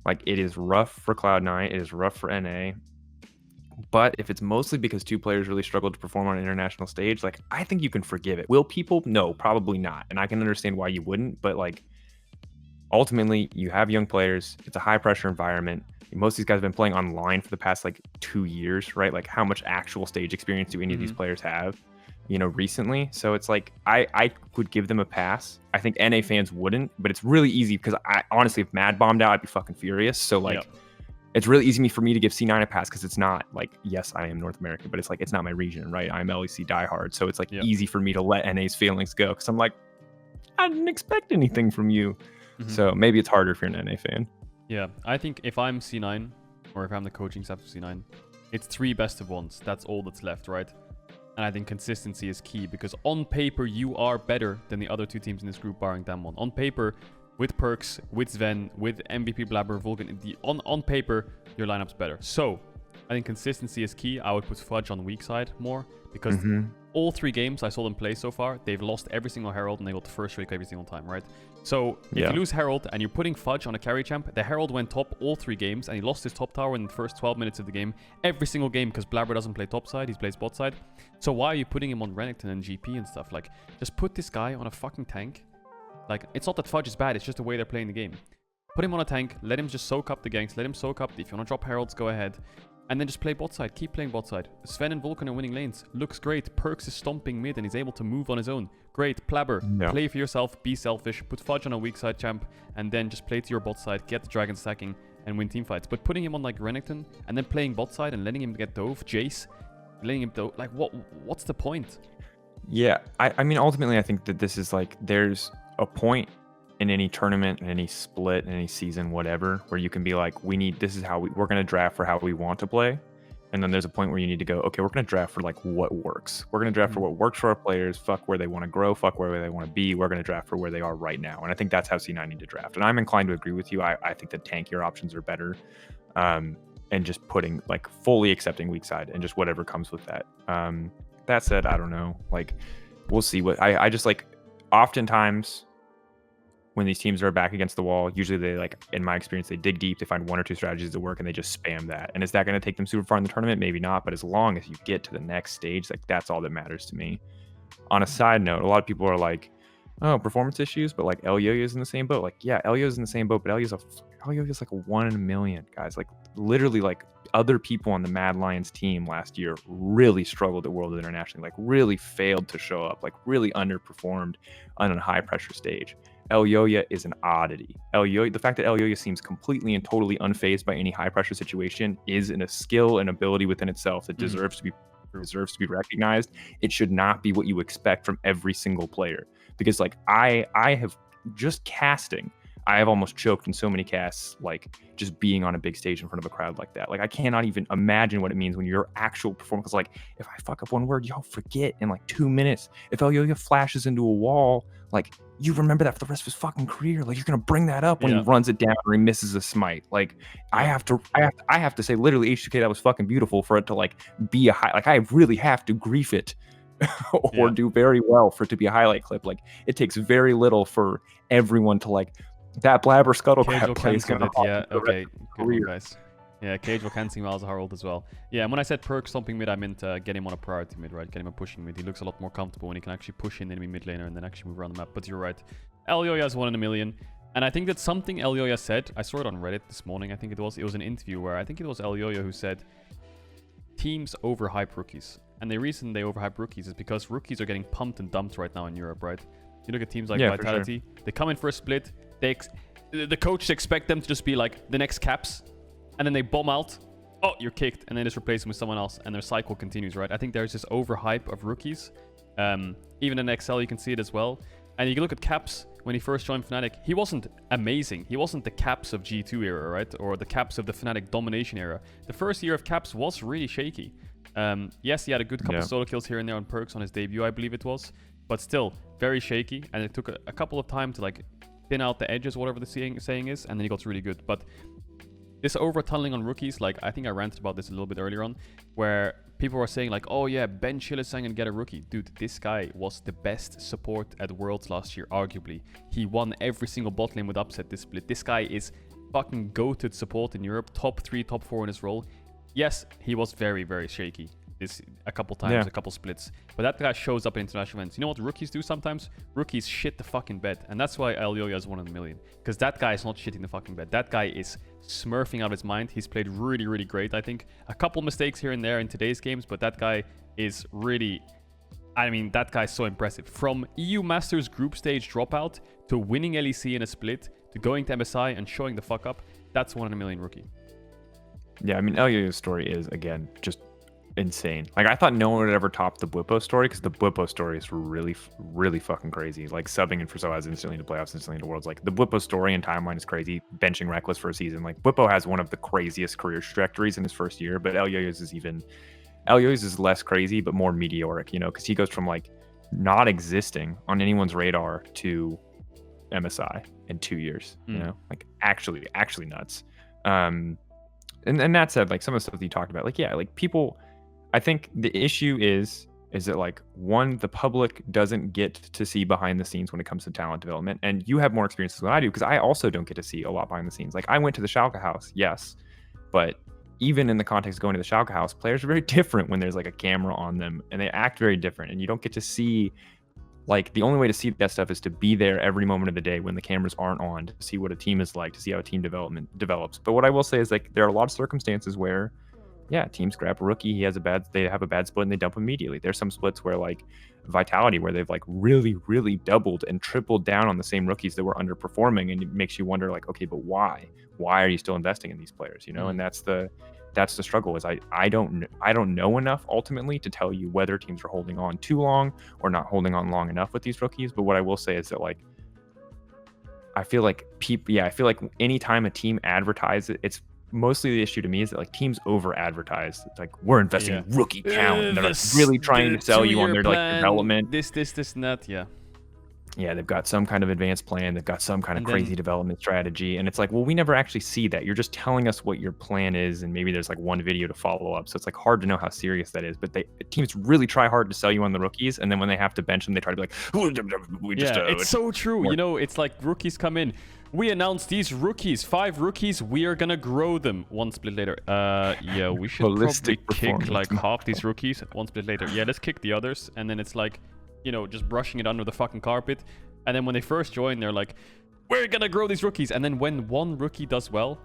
like, it is rough for Cloud9, it is rough for NA. But if it's mostly because two players really struggled to perform on an international stage, like, I think you can forgive it. Will people? No, probably not. And I can understand why you wouldn't, but like, ultimately, you have young players. It's a high pressure environment. Most of these guys have been playing online for the past like 2 years, right? Like, how much actual stage experience do any of these players have, you know, recently? So it's like, I would give them a pass. I think NA fans wouldn't, but it's really easy because I honestly, if Mad bombed out, I'd be fucking furious. So like, it's really easy for me to give C9 a pass because it's not like, yes, I am North American, but it's like, it's not my region, right? I'm LEC diehard. So it's like easy for me to let NA's feelings go because I'm like, I didn't expect anything from you. So maybe it's harder if you're an NA fan. Yeah, I think if I'm C9, or if I'm the coaching staff of C9, it's 3 best of 1s. That's all that's left, right? And I think consistency is key, because on paper, you are better than the other 2 teams in this group, barring them one. On paper, with Perks, with Sven, with MVP Blabber, Vulcan, on paper, your lineup's better. So, I think consistency is key. I would put Fudge on weak side more, because all 3 games I saw them play so far, they've lost every single Herald, and they got the first streak every single time, right? So, if you lose Herald, and you're putting Fudge on a carry champ, the Herald went top all 3 games, and he lost his top tower in the first 12 minutes of the game, every single game, because Blabber doesn't play top side, he plays bot side. So why are you putting him on Renekton and GP and stuff? Like, just put this guy on a fucking tank. Like, it's not that Fudge is bad, it's just the way they're playing the game. Put him on a tank, let him just soak up the ganks, let him soak up, if you want to drop Heralds, go ahead. And then just play bot side. Keep playing bot side. Sven and Vulcan are winning lanes. Looks great. Perks is stomping mid and he's able to move on his own. Great. Blabber. Play for yourself. Be selfish. Put Fudge on a weak side champ. And then just play to your bot side. Get the dragon stacking and win team fights. But putting him on like Renekton and then playing bot side and letting him get Dove, Jace, letting him go. Like, what's the point? Yeah, I mean, ultimately, I think that this is like, there's a point in any tournament, in any split, in any season, whatever, where you can be like, this is how we're going to draft for how we want to play. And then there's a point where you need to go, okay, we're going to draft for like what works. We're going to draft for what works for our players. Fuck where they want to grow. Fuck where they want to be. We're going to draft for where they are right now. And I think that's how C9 need to draft. And I'm inclined to agree with you. I think the tankier options are better. And just putting like fully accepting weak side and just whatever comes with that. That said, I don't know. Like, we'll see what I just like. Oftentimes, when these teams are back against the wall, usually they, like, in my experience, they dig deep, they find one or two strategies that work, and they just spam that. And is that going to take them super far in the tournament? Maybe not. But as long as you get to the next stage, like, that's all that matters to me. On a side note, a lot of people are like, oh, performance issues, but like Elyoya's in the same boat. Like, yeah, Elyoya's in the same boat, but Elyoya's like a 1 in a million, guys. Like, literally, like, other people on the Mad Lions team last year really struggled at World Internationally, like really failed to show up, like really underperformed on a high pressure stage. Elyoya is an oddity. The fact that Elyoya seems completely and totally unfazed by any high pressure situation is a skill and ability within itself that deserves to be recognized. It should not be what you expect from every single player, because like I have just casting. I have almost choked in so many casts, like just being on a big stage in front of a crowd like that. Like, I cannot even imagine what it means when your actual performance, like, if I fuck up one word, y'all forget in like 2 minutes. If Elyoya flashes into a wall, like, you remember that for the rest of his fucking career. Like, you're gonna bring that up when he runs it down or he misses a smite. Like, I have to say, literally, H2K, that was fucking beautiful for it to like be a high. Like, I really have to grief it. Or do very well for it to be a highlight clip. Like, it takes very little for everyone to like. That blabber scuttlecrap play is gonna okay, good one, guys. Yeah, Caedrel cancelling Miles Harold as well. Yeah, and when I said perk stomping mid, I meant get him on a priority mid, right? Get him a pushing mid. He looks a lot more comfortable when he can actually push in enemy mid laner and then actually move around the map. But you're right, Elyoya is 1 in a million, and I think that's something Elyoya said. I saw it on Reddit this morning. I think it was an interview where I think it was Elyoya who said teams overhype rookies, and the reason they overhype rookies is because rookies are getting pumped and dumped right now in Europe, right? You look at teams like Vitality, they come in for a split. The coaches expect them to just be like the next Caps, and then they bomb out. Oh, you're kicked, and then just replace them with someone else, and their cycle continues, right? I think there's this overhype of rookies. Even in XL, you can see it as well. And you can look at Caps when he first joined Fnatic. He wasn't amazing. He wasn't the Caps of G2 era, right? Or the Caps of the Fnatic domination era. The first year of Caps was really shaky. Yes, he had a good couple solo kills here and there on perks on his debut, I believe it was. But still, very shaky. And it took a couple of time to like thin out the edges, whatever the saying is, and then he got really good. But this over-tunneling on rookies, like, I think I ranted about this a little bit earlier on, where people were saying like, oh yeah, Ben Chillisang and get a rookie. Dude, this guy was the best support at Worlds last year, arguably. He won every single bot lane with upset this split. This guy is fucking goated support in Europe, top 3, top 4 in his role. Yes, he was very, very shaky a couple times, a couple splits. But that guy shows up in international events. You know what rookies do sometimes? Rookies shit the fucking bed. And that's why Elyoya is 1 in a million. Because that guy is not shitting the fucking bed. That guy is smurfing out of his mind. He's played really, really great, I think. A couple mistakes here and there in today's games, but that guy is really... I mean, that guy's so impressive. From EU Masters group stage dropout to winning LEC in a split to going to MSI and showing the fuck up, that's 1 in a million rookie. Yeah, I mean, Elyoya's story is, again, just insane. Like, I thought no one would ever top the Bwipo story, because the Bwipo story is really, really fucking crazy. Like, subbing in for Soaz instantly into playoffs, instantly into Worlds. Like, the Bwipo story and timeline is crazy. Benching Reckless for a season. Like, Bwipo has one of the craziest career trajectories in his first year, but Elyoya's is less crazy, but more meteoric, you know, because he goes from, like, not existing on anyone's radar to MSI in 2 years, you know? Like, actually nuts. And that said, like, some of the stuff that you talked about, like, yeah, like, people... I think the issue is that, like, one, the public doesn't get to see behind the scenes when it comes to talent development. And you have more experiences than I do, because I also don't get to see a lot behind the scenes. Like, I went to the Schalke house, yes, but even in the context of going to the Schalke house, players are very different when there's like a camera on them, and they act very different. And you don't get to see, like, the only way to see that stuff is to be there every moment of the day when the cameras aren't on, to see what a team is like, to see how a team development develops. But what I will say is, like, there are a lot of circumstances where, yeah, teams grab a rookie, they have a bad split and they dump immediately. There's some splits where, like, Vitality, where they've like really, really doubled and tripled down on the same rookies that were underperforming, and it makes you wonder, like, okay, but why are you still investing in these players, you know? And that's the that's the struggle. Is I don't know enough ultimately to tell you whether teams are holding on too long or not holding on long enough with these rookies. But what I will say is that like I feel like anytime a team advertises, it's mostly the issue to me is that like teams over advertise. It's like we're investing in rookie talent. And they're like really trying to sell you on their like development. This and that. Yeah, they've got some kind of advanced plan. They've got some kind of crazy development strategy. And it's like, well, we never actually see that. You're just telling us what your plan is. And maybe there's like one video to follow up. So it's like hard to know how serious that is. But teams really try hard to sell you on the rookies. And then when they have to bench them, they try to be like, it's so true. You know, it's like rookies come in. We announced these rookies, 5 rookies. We are going to grow them. One split later. Yeah, we should probably kick like half these rookies. One split later. Yeah, let's kick the others. And then it's like, you know, just brushing it under the fucking carpet. And then when they first join, they're like, we're gonna grow these rookies. And then when one rookie does well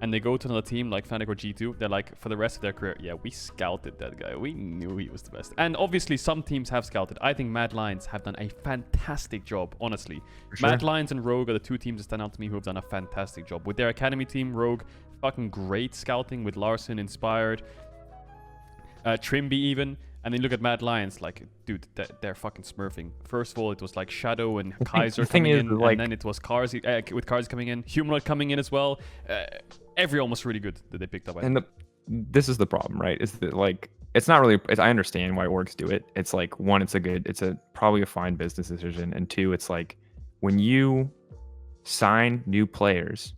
and they go to another team like Fnatic or G2, they're like, for the rest of their career, yeah, we scouted that guy. We knew he was the best. And obviously some teams have scouted. I think Mad Lions have done a fantastic job, honestly. Sure. Mad Lions and Rogue are the 2 teams that stand out to me who have done a fantastic job. With their academy team, Rogue, fucking great scouting with Larson inspired. Trimby even. And then look at Mad Lions, like, dude, they're fucking smurfing. First of all, it was like Shadow and Kaiser coming in, like, and then it was Karzi, with Karzi coming in, Humanoid coming in as well. Everyone was really good that they picked up. And this is the problem, right? Is that like it's not really. I understand why orgs do it. It's like one, it's probably a fine business decision, and 2, it's like when you sign new players,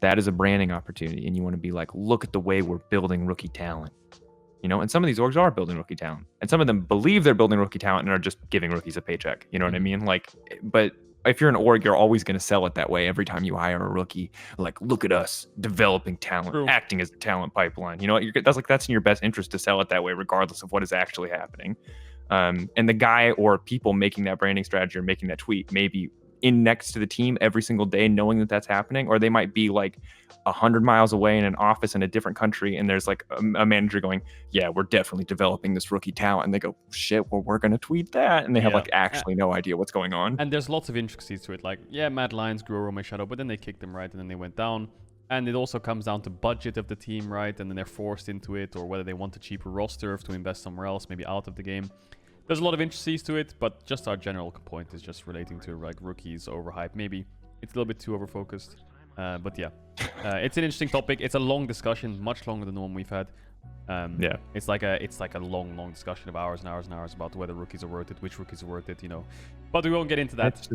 that is a branding opportunity, and you want to be like, look at the way we're building rookie talent. You know, and some of these orgs are building rookie talent, and some of them believe they're building rookie talent and are just giving rookies a paycheck. You know what I mean? Like, but if you're an org, you're always going to sell it that way every time you hire a rookie. Like, look at us developing talent, acting as a talent pipeline. You know, that's in your best interest to sell it that way, regardless of what is actually happening. And the guy or people making that branding strategy or making that tweet may be in next to the team every single day, knowing that that's happening, or they might be like 100 miles away in an office in a different country, and there's like a manager going, yeah, we're definitely developing this rookie talent, and they go, shit, well, we're gonna tweet that, and they have like actually no idea what's going on. And there's lots of intricacies to it, like, yeah, Mad Lions grew Roma Shadow, but then they kicked them, right, and then they went down. And it also comes down to budget of the team, right, and then they're forced into it, or whether they want a cheaper roster to invest somewhere else, maybe out of the game. There's a lot of intricacies to it, but just our general point is just relating to like rookies overhype. Maybe it's a little bit too overfocused, but yeah, it's an interesting topic. It's a long discussion, much longer than the one we've had. Yeah, it's like a long discussion of hours and hours and hours about whether rookies are worth it, which rookies are worth it, you know. But we won't get into that.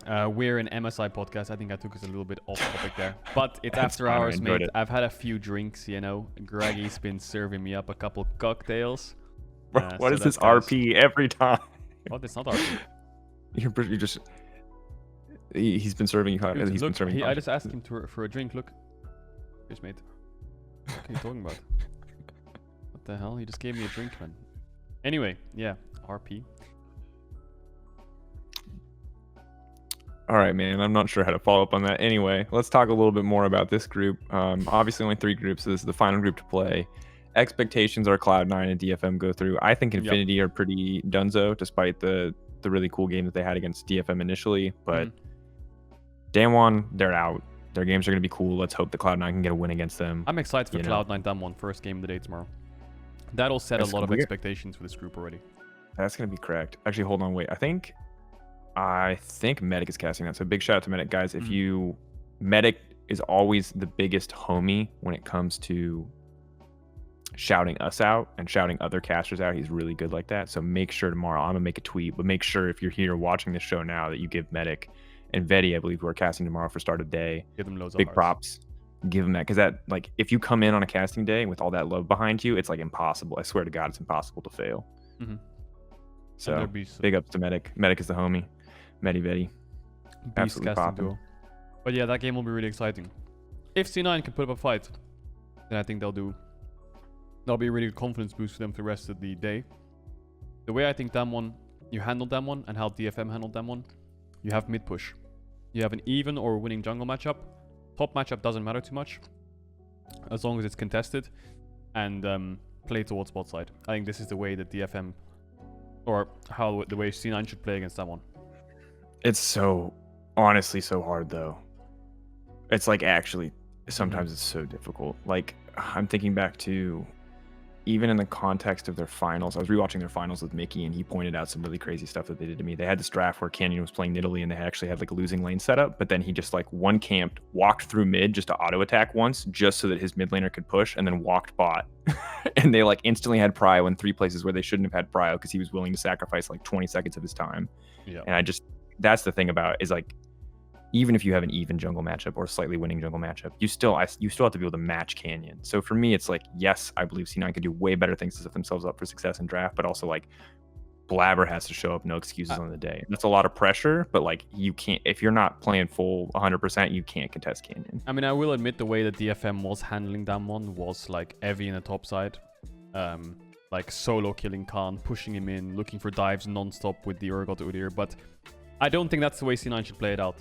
We're an MSI podcast. I think I took us a little bit off topic there, but it's after hours, mate. I've had a few drinks, you know. Greggy's been serving me up a couple cocktails. What is this RP every time? What? It's not RP. You're just. He's been serving you. I just asked him for a drink. Look, here's mate. What are you talking about? What the hell? He just gave me a drink, man. Anyway, yeah, RP. All right, man. I'm not sure how to follow up on that. Anyway, let's talk a little bit more about this group. Obviously, only 3 groups. So this is the final group to play. Expectations are Cloud9 and DFM go through. I think Infinity are pretty dunzo, despite the really cool game that they had against DFM initially. But Damwon, they're out. Their games are going to be cool. Let's hope that Cloud9 can get a win against them. I'm excited for Cloud9 Damwon first game of the day tomorrow. That'll set a lot of expectations for this group already. That's going to be correct. Actually, hold on, wait. I think Medic is casting that. So big shout out to Medic, guys. If you Medic is always the biggest homie when it comes to shouting us out and shouting other casters out. He's really good like that. So make sure tomorrow, I'm gonna make a tweet, but make sure if you're here watching this show now that you give Medic and Vedi, I believe, who are casting tomorrow for start of day, give them loads big of props. Give them that, because that, like, if you come in on a casting day with all that love behind you, it's like impossible. I swear to God, it's impossible to fail. So big ups to Medic. Medic is the homie. Vedi. Absolutely popping. But yeah, that game will be really exciting. If C9 can put up a fight, then I think that'll be a really good confidence boost for them for the rest of the day. The way I think Damwon, you handle Damwon and how DFM handled Damwon, you have mid push. You have an even or winning jungle matchup. Top matchup doesn't matter too much, as long as it's contested, and play towards bot side. I think this is the way that DFM, or the way C9 should play against Damwon. It's so, honestly, so hard though. It's like actually, sometimes it's so difficult. Like, I'm thinking back to even in the context of their finals. I was rewatching their finals with Mickey, and he pointed out some really crazy stuff that they did to me. They had this draft where Canyon was playing Nidalee, and they actually had like a losing lane setup, but then he just like one camped, walked through mid just to auto attack once, just so that his mid laner could push, and then walked bot. And they like instantly had prio in 3 places where they shouldn't have had prio because he was willing to sacrifice like 20 seconds of his time. Yeah. And that's the thing about it, is like, even if you have an even jungle matchup or a slightly winning jungle matchup, you still have to be able to match Canyon. So for me, it's like, yes, I believe C9 could do way better things to set themselves up for success in draft, but also like Blabber has to show up, no excuses on the day. That's a lot of pressure, but like you can't, if you're not playing full 100%, you can't contest Canyon. I mean, I will admit the way that DFM was handling Damwon was like heavy in the top side. Like solo killing Khan, pushing him in, looking for dives non-stop with the Urgot Udyr, but I don't think that's the way C9 should play it out.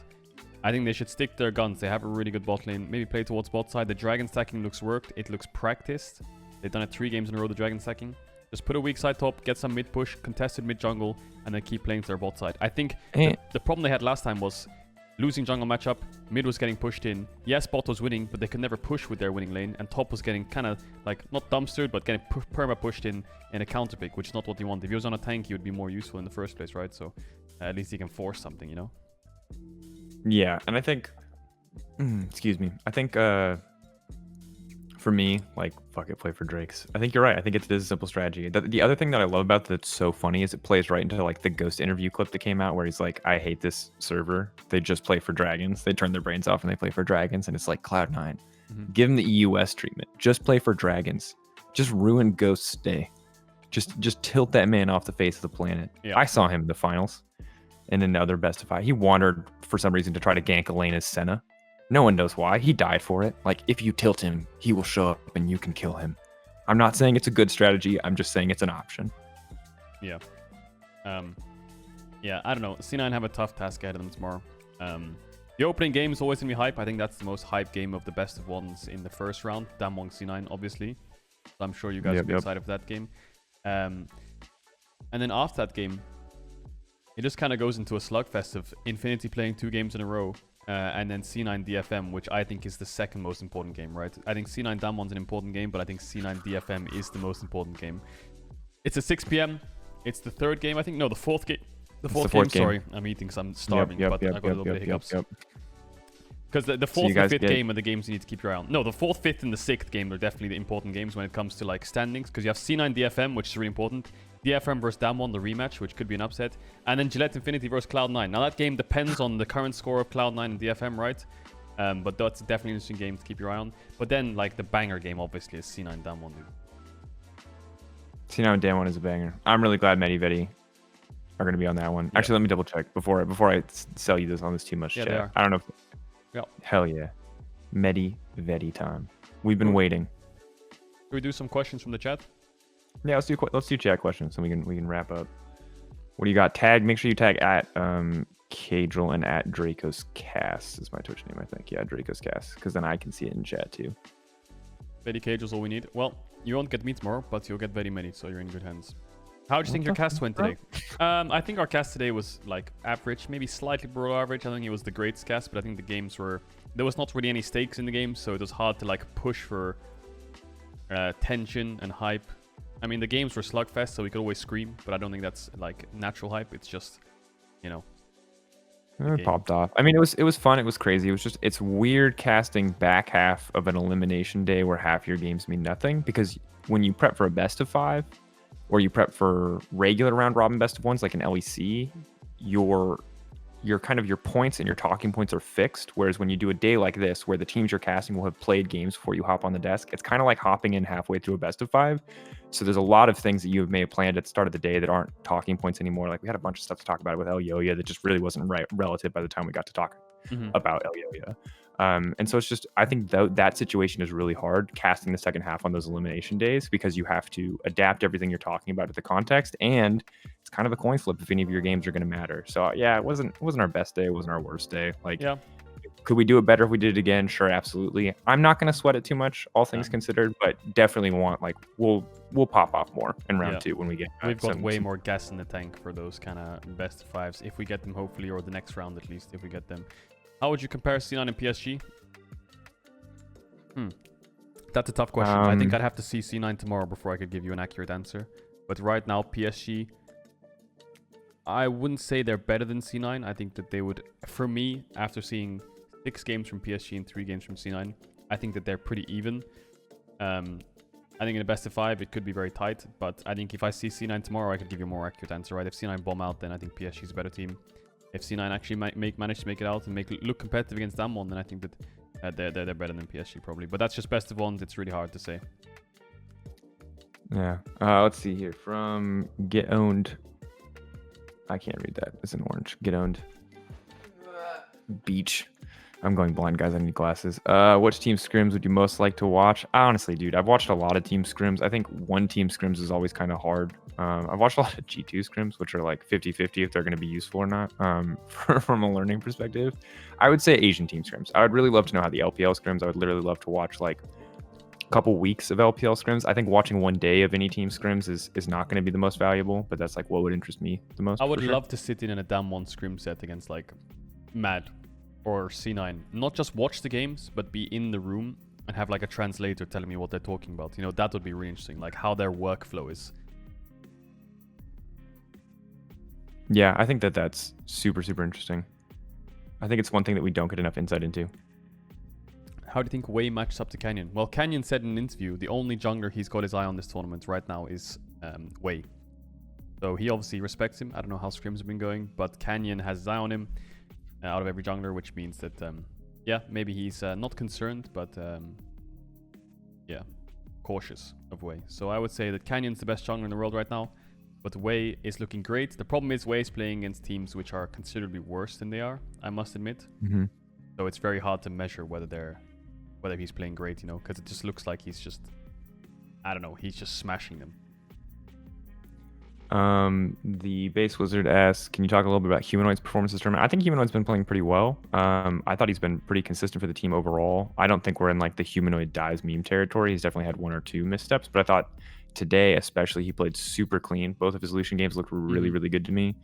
I think they should stick to their guns. They have a really good bot lane. Maybe play towards bot side. The dragon stacking looks worked. It looks practiced. They've done it 3 games in a row, the dragon stacking. Just put a weak side top, get some mid push, contested mid jungle, and then keep playing to their bot side. I think the problem they had last time was losing jungle matchup. Mid was getting pushed in. Yes, bot was winning, but they could never push with their winning lane. And top was getting kind of like, not dumpstered, but getting perma pushed in a counter pick, which is not what you want. If he was on a tank, he would be more useful in the first place, right? So at least he can force something, you know? Yeah, and I think, excuse me, I think for me, like, fuck it, play for Drakes. I think you're right. I think it is a simple strategy. The other thing that I love about that's so funny is it plays right into like the Ghost interview clip that came out where he's like, I hate this server. They just play for dragons. They turn their brains off and they play for dragons. And it's like, Cloud9, give them the EUS treatment. Just play for dragons. Just ruin Ghost's day. Just tilt that man off the face of the planet. Yeah. I saw him in the finals. And in another best of 5, he wandered for some reason to try to gank Elena's Senna. No one knows why. He died for it. Like, if you tilt him, he will show up and you can kill him. I'm not saying it's a good strategy. I'm just saying it's an option. Yeah. Yeah, I don't know. C9 have a tough task ahead of them tomorrow. The opening game is always going to be hype. I think that's the most hype game of the best of ones in the first round. Damwon C9, obviously. So I'm sure you guys will be excited for that game. And then after that game, it just kind of goes into a slugfest of Infinity playing 2 games in a row, and then C9 DFM, which I think is the second most important game, right? I think C9 Damwon's an important game, but I think C9 DFM is the most important game. It's at 6 p.m. It's the 3rd game, I think. No, the 4th game. The fourth game. Sorry, I'm eating because I'm starving, but I got a little bit of hiccups. Because the 4th and 5th game are the games you need to keep your eye on. No, the 4th, 5th, and the 6th game are definitely the important games when it comes to like standings, because you have C9 DFM, which is really important. DFM versus Damwon, the rematch, which could be an upset. And then Gillette Infinity versus Cloud9. Now, that game depends on the current score of Cloud9 and DFM, right? But that's definitely an interesting game to keep your eye on. But then, like, the banger game, obviously, is C9 Damwon, dude. C9 Damwon is a banger. I'm really glad Medivetti are going to be on that one. Yeah. Actually, let me double check before I sell you this on this too much. Yeah, they are. I don't know if... Yeah. Hell yeah. Medivetti time. We've been waiting. Can we do some questions from the chat? Yeah, let's do chat questions so we can wrap up. What do you got? Make sure you tag at Caedrel and at Drakos Cast is my Twitch name, I think. Yeah, Drakos Cast, because then I can see it in chat too. Very Caedrel's all we need. Well, you won't get me tomorrow, but you'll get very many, so you're in good hands. How do you think your cast went today? I think our cast today was like average, maybe slightly below average. I think it was the greatest cast, but I think the games were... There was not really any stakes in the game, so it was hard to like push for tension and hype. I mean, the games were slugfest, so we could always scream, but I don't think that's like natural hype. It's just, you know. It popped off. I mean, it was fun. It was crazy. It's weird casting back half of an elimination day where half your games mean nothing, because when you prep for a best of 5 or you prep for regular round robin best of 1s like an LEC, your kind of your points and your talking points are fixed. Whereas when you do a day like this, where the teams you're casting will have played games before you hop on the desk, it's kind of like hopping in halfway through a best of 5. So there's a lot of things that you may have planned at the start of the day that aren't talking points anymore. Like we had a bunch of stuff to talk about with El Yoya that just really wasn't relative by the time we got to talk about El Yoya. And so it's just, I think that situation is really hard, casting the second half on those elimination days, because you have to adapt everything you're talking about to the context, and it's kind of a coin flip if any of your games are going to matter. So yeah, it wasn't our best day, it wasn't our worst day. Like, yeah. Could we do it better if we did it again? Sure, absolutely. I'm not going to sweat it too much, all things considered, but definitely want, like, we'll pop off more in round 2 when we get. We've got way more gas in the tank for those kind of best of 5s if we get them, hopefully, or the next round at least if we get them. How would you compare C9 and PSG? That's a tough question. I think I'd have to see C9 tomorrow before I could give you an accurate answer. But right now, PSG, I wouldn't say they're better than C9. I think that they would, for me, after seeing 6 games from PSG and 3 games from C9, I think that they're pretty even. I think in the best of 5, it could be very tight. But I think if I see C9 tomorrow, I could give you a more accurate answer, right? If C9 bomb out, then I think PSG is a better team. If C9 actually manage to make it out and look competitive against Damwon, then I think that they're better than PSG probably. But that's just best of 1. It's really hard to say. Yeah. Let's see here. From Get Owned. I can't read that. It's an orange. Get Owned. Beach. I'm going blind, guys. I need glasses. Which team scrims would you most like to watch? Honestly, dude, I've watched a lot of team scrims. I think one team scrims is always kind of hard. I've watched a lot of G2 scrims, which are like 50-50 if they're going to be useful or not, from a learning perspective. I would say Asian team scrims. I would really love to know how the LPL scrims. I would literally love to watch like a couple weeks of LPL scrims. I think watching one day of any team scrims is not going to be the most valuable, but that's like what would interest me the most. I would love to sit in a Damwon scrim set against like Mad or C9. Not just watch the games, but be in the room and have like a translator telling me what they're talking about. You know, that would be really interesting, like how their workflow is. Yeah, I think that's super, super interesting. I think it's one thing that we don't get enough insight into. How do you think Wei matches up to Canyon? Well, Canyon said in an interview, the only jungler he's got his eye on this tournament right now is Wei. So he obviously respects him. I don't know how scrims have been going, but Canyon has his eye on him out of every jungler, which means that, yeah, maybe he's not concerned, but yeah, cautious of Wei. So I would say that Canyon's the best jungler in the world right now. But Wei is looking great. The problem is Wei is playing against teams which are considerably worse than they are, I must admit. Mm-hmm. So it's very hard to measure whether he's playing great, you know, because it just looks like he's just, I don't know, he's just smashing them. The Base Wizard asks, can you talk a little bit about Humanoid's performance this tournament? I think Humanoid's been playing pretty well. I thought he's been pretty consistent for the team overall. I don't think we're in like the Humanoid dies meme territory. He's definitely had 1 or 2 missteps, but I thought today especially he played super clean. Both of his Lucian games looked really, really good to me.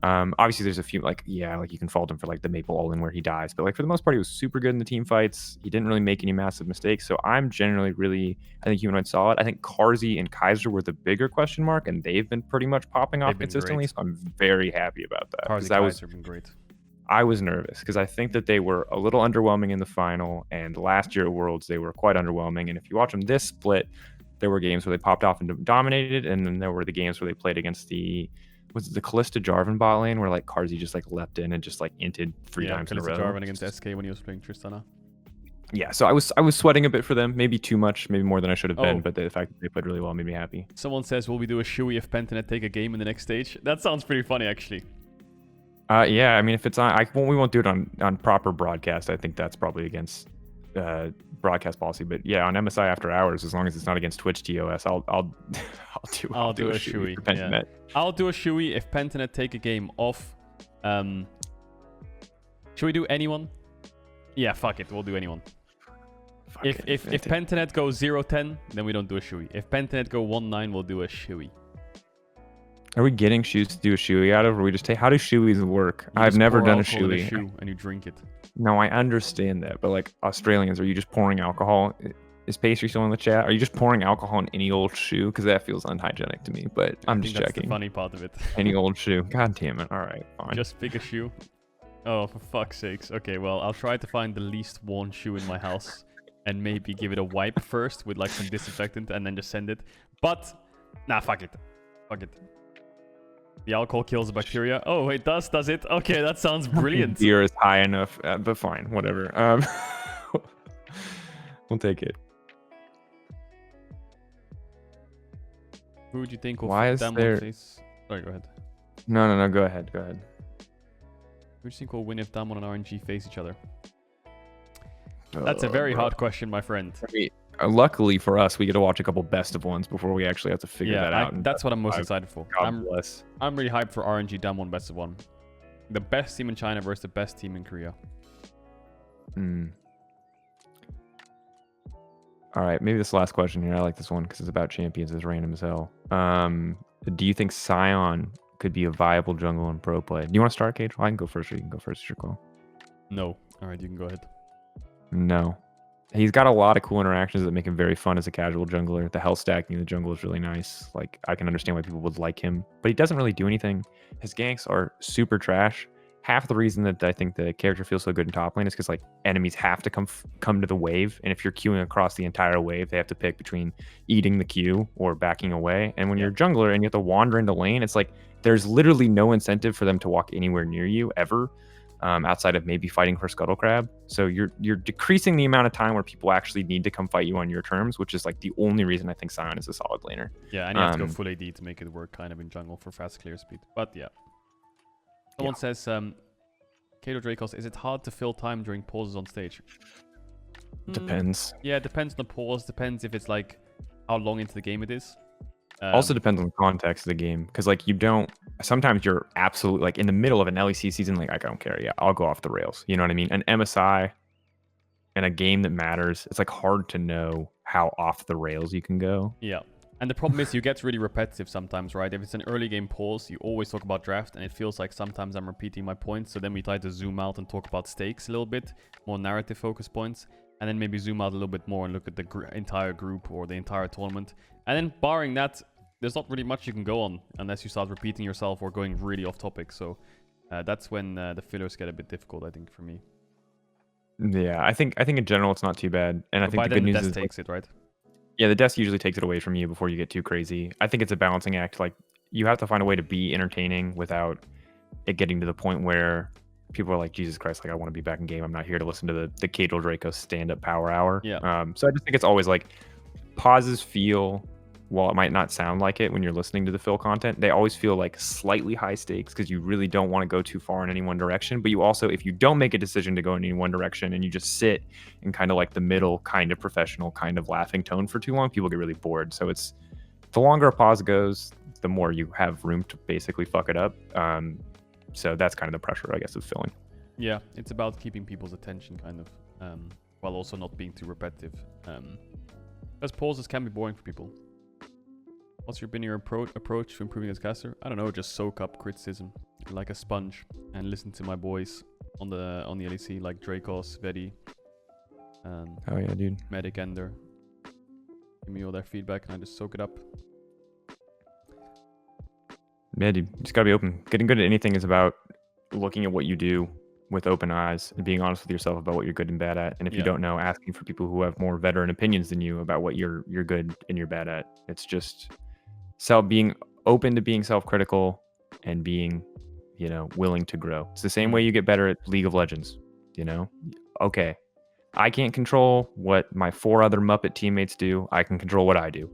Obviously there's a few like you can fault him for like the Maple all-in where he dies, but like for the most part he was super good in the team fights. He didn't really make any massive mistakes, so I'm generally I think Humanoid solid. I think Carzzy and Kaiser were the bigger question mark, and they've been pretty much popping off consistently, so I'm very happy about that. Carzzy, Kaiser have been great. I was nervous because I think that they were a little underwhelming in the final, and last year at Worlds they were quite underwhelming, and if you watch them this split, there were games where they popped off and dominated, and then there were the games where they played against the Callista Jarvan bot lane where like Carzzy just like leapt in and just like inted 3 times in a row. Jarvan against SK when he was playing Tristana. Yeah, so I was sweating a bit for them, maybe too much, maybe more than I should have been, but the fact that they played really well made me happy. Someone says, will we do a shoey if Pentanet take a game in the next stage? That sounds pretty funny, actually. Yeah, I mean, if it's on, we won't do it on proper broadcast. I think that's probably against broadcast policy, but yeah, on MSI After Hours, as long as it's not against Twitch TOS, I'll do a shoey. Yeah. I'll do a shoey if Pentanet take a game off. Should we do anyone? Yeah, fuck it, we'll do anyone. If Pentanets go 0-10, then we don't do a shoey. If Pentanets go 1-9, we'll do a shoey. Are we getting shoes to do a shoey out of, or we just take? How do shoeys work? I've never done a shoey. And you drink it. No, I understand that, but like Australians, are you just pouring alcohol? Is Pastry still in the chat? Are you just pouring alcohol in any old shoe? Because that feels unhygienic to me, but I'm just checking. That's the funny part of it. Any old shoe. God damn it. All right, fine. Just pick a shoe. Oh, for fuck's sakes. Okay, well, I'll try to find the least worn shoe in my house and maybe give it a wipe first with like some disinfectant and then just send it. But, nah, fuck it. Fuck it. The alcohol kills the bacteria. Oh, it does it? Okay, that sounds brilliant. Beer is high enough, but fine, whatever. We'll take it. Who would you think will Why is there... face? Sorry, go ahead. No, go ahead. Who do you think will win if Damwon and RNG face each other? That's a very hard question, my friend. I mean, luckily for us, we get to watch a couple best of ones before we actually have to figure that out. That's what I'm most excited for. God bless. I'm really hyped for RNG Damwon best of one. The best team in China versus the best team in Korea. All right, maybe this last question here. I like this one because it's about champions. It's random as hell. Do you think Sion could be a viable jungle in pro play? Do you want to start, Caedrel? I can go first, or you can go first. It's your call. No. All right, you can go ahead. No. He's got a lot of cool interactions that make him very fun as a casual jungler. The health stacking in the jungle is really nice. Like, I can understand why people would like him, but he doesn't really do anything. His ganks are super trash. Half the reason that I think the character feels so good in top lane is because like enemies have to come to the wave, and if you're queuing across the entire wave, they have to pick between eating the queue or backing away. And when you're a jungler and you have to wander into lane, it's like there's literally no incentive for them to walk anywhere near you ever. Outside of maybe fighting for Scuttle Crab. So you're decreasing the amount of time where people actually need to come fight you on your terms, which is like the only reason I think Sion is a solid laner. Yeah, and you have to go full AD to make it work kind of in jungle for fast clear speed. But yeah. Someone says, Caedrel Drakos, is it hard to fill time during pauses on stage? Depends. Yeah, it depends on the pause. Depends if it's like how long into the game it is. Also depends on the context of the game, because like you don't. Sometimes you're absolutely like in the middle of an LEC season, like I don't care. Yeah, I'll go off the rails. You know what I mean? An MSI and a game that matters. It's like hard to know how off the rails you can go. Yeah, and the problem is you get really repetitive sometimes, right? If it's an early game pause, you always talk about draft, and it feels like sometimes I'm repeating my points. So then we try to zoom out and talk about stakes a little bit, more narrative focus points, and then maybe zoom out a little bit more and look at the entire group or the entire tournament. And then barring that, there's not really much you can go on unless you start repeating yourself or going really off topic. So that's when the fillers get a bit difficult, I think, for me. Yeah, I think in general it's not too bad, and I think the good news is takes it, right? Yeah, the desk usually takes it away from you before you get too crazy. I think it's a balancing act. Like you have to find a way to be entertaining without it getting to the point where people are like, Jesus Christ, like I want to be back in game. I'm not here to listen to the Caedrel Drakos stand-up power hour. Yeah. So I just think it's always like pauses feel, while it might not sound like it when you're listening to the fill content, they always feel like slightly high stakes because you really don't want to go too far in any one direction. But you also, if you don't make a decision to go in any one direction and you just sit in kind of like the middle, kind of professional, kind of laughing tone for too long, people get really bored. So it's the longer a pause goes, the more you have room to basically fuck it up. So that's kind of the pressure, I guess, of filling. Yeah, it's about keeping people's attention kind of, while also not being too repetitive. Because pauses can be boring for people. What's been your approach to improving as caster? I don't know, just soak up criticism like a sponge and listen to my boys on the LEC like Drakos, Vedi, oh yeah, dude, Medic, Ender. Give me all their feedback and I just soak it up. Yeah, dude, you just gotta be open. Getting good at anything is about looking at what you do with open eyes and being honest with yourself about what you're good and bad at. And if you don't know, asking for people who have more veteran opinions than you about what you're good and you're bad at. It's just being open to being self-critical and being, willing to grow. It's the same way you get better at League of Legends. Okay, I can't control what my 4 other Muppet teammates do. I can control what I do.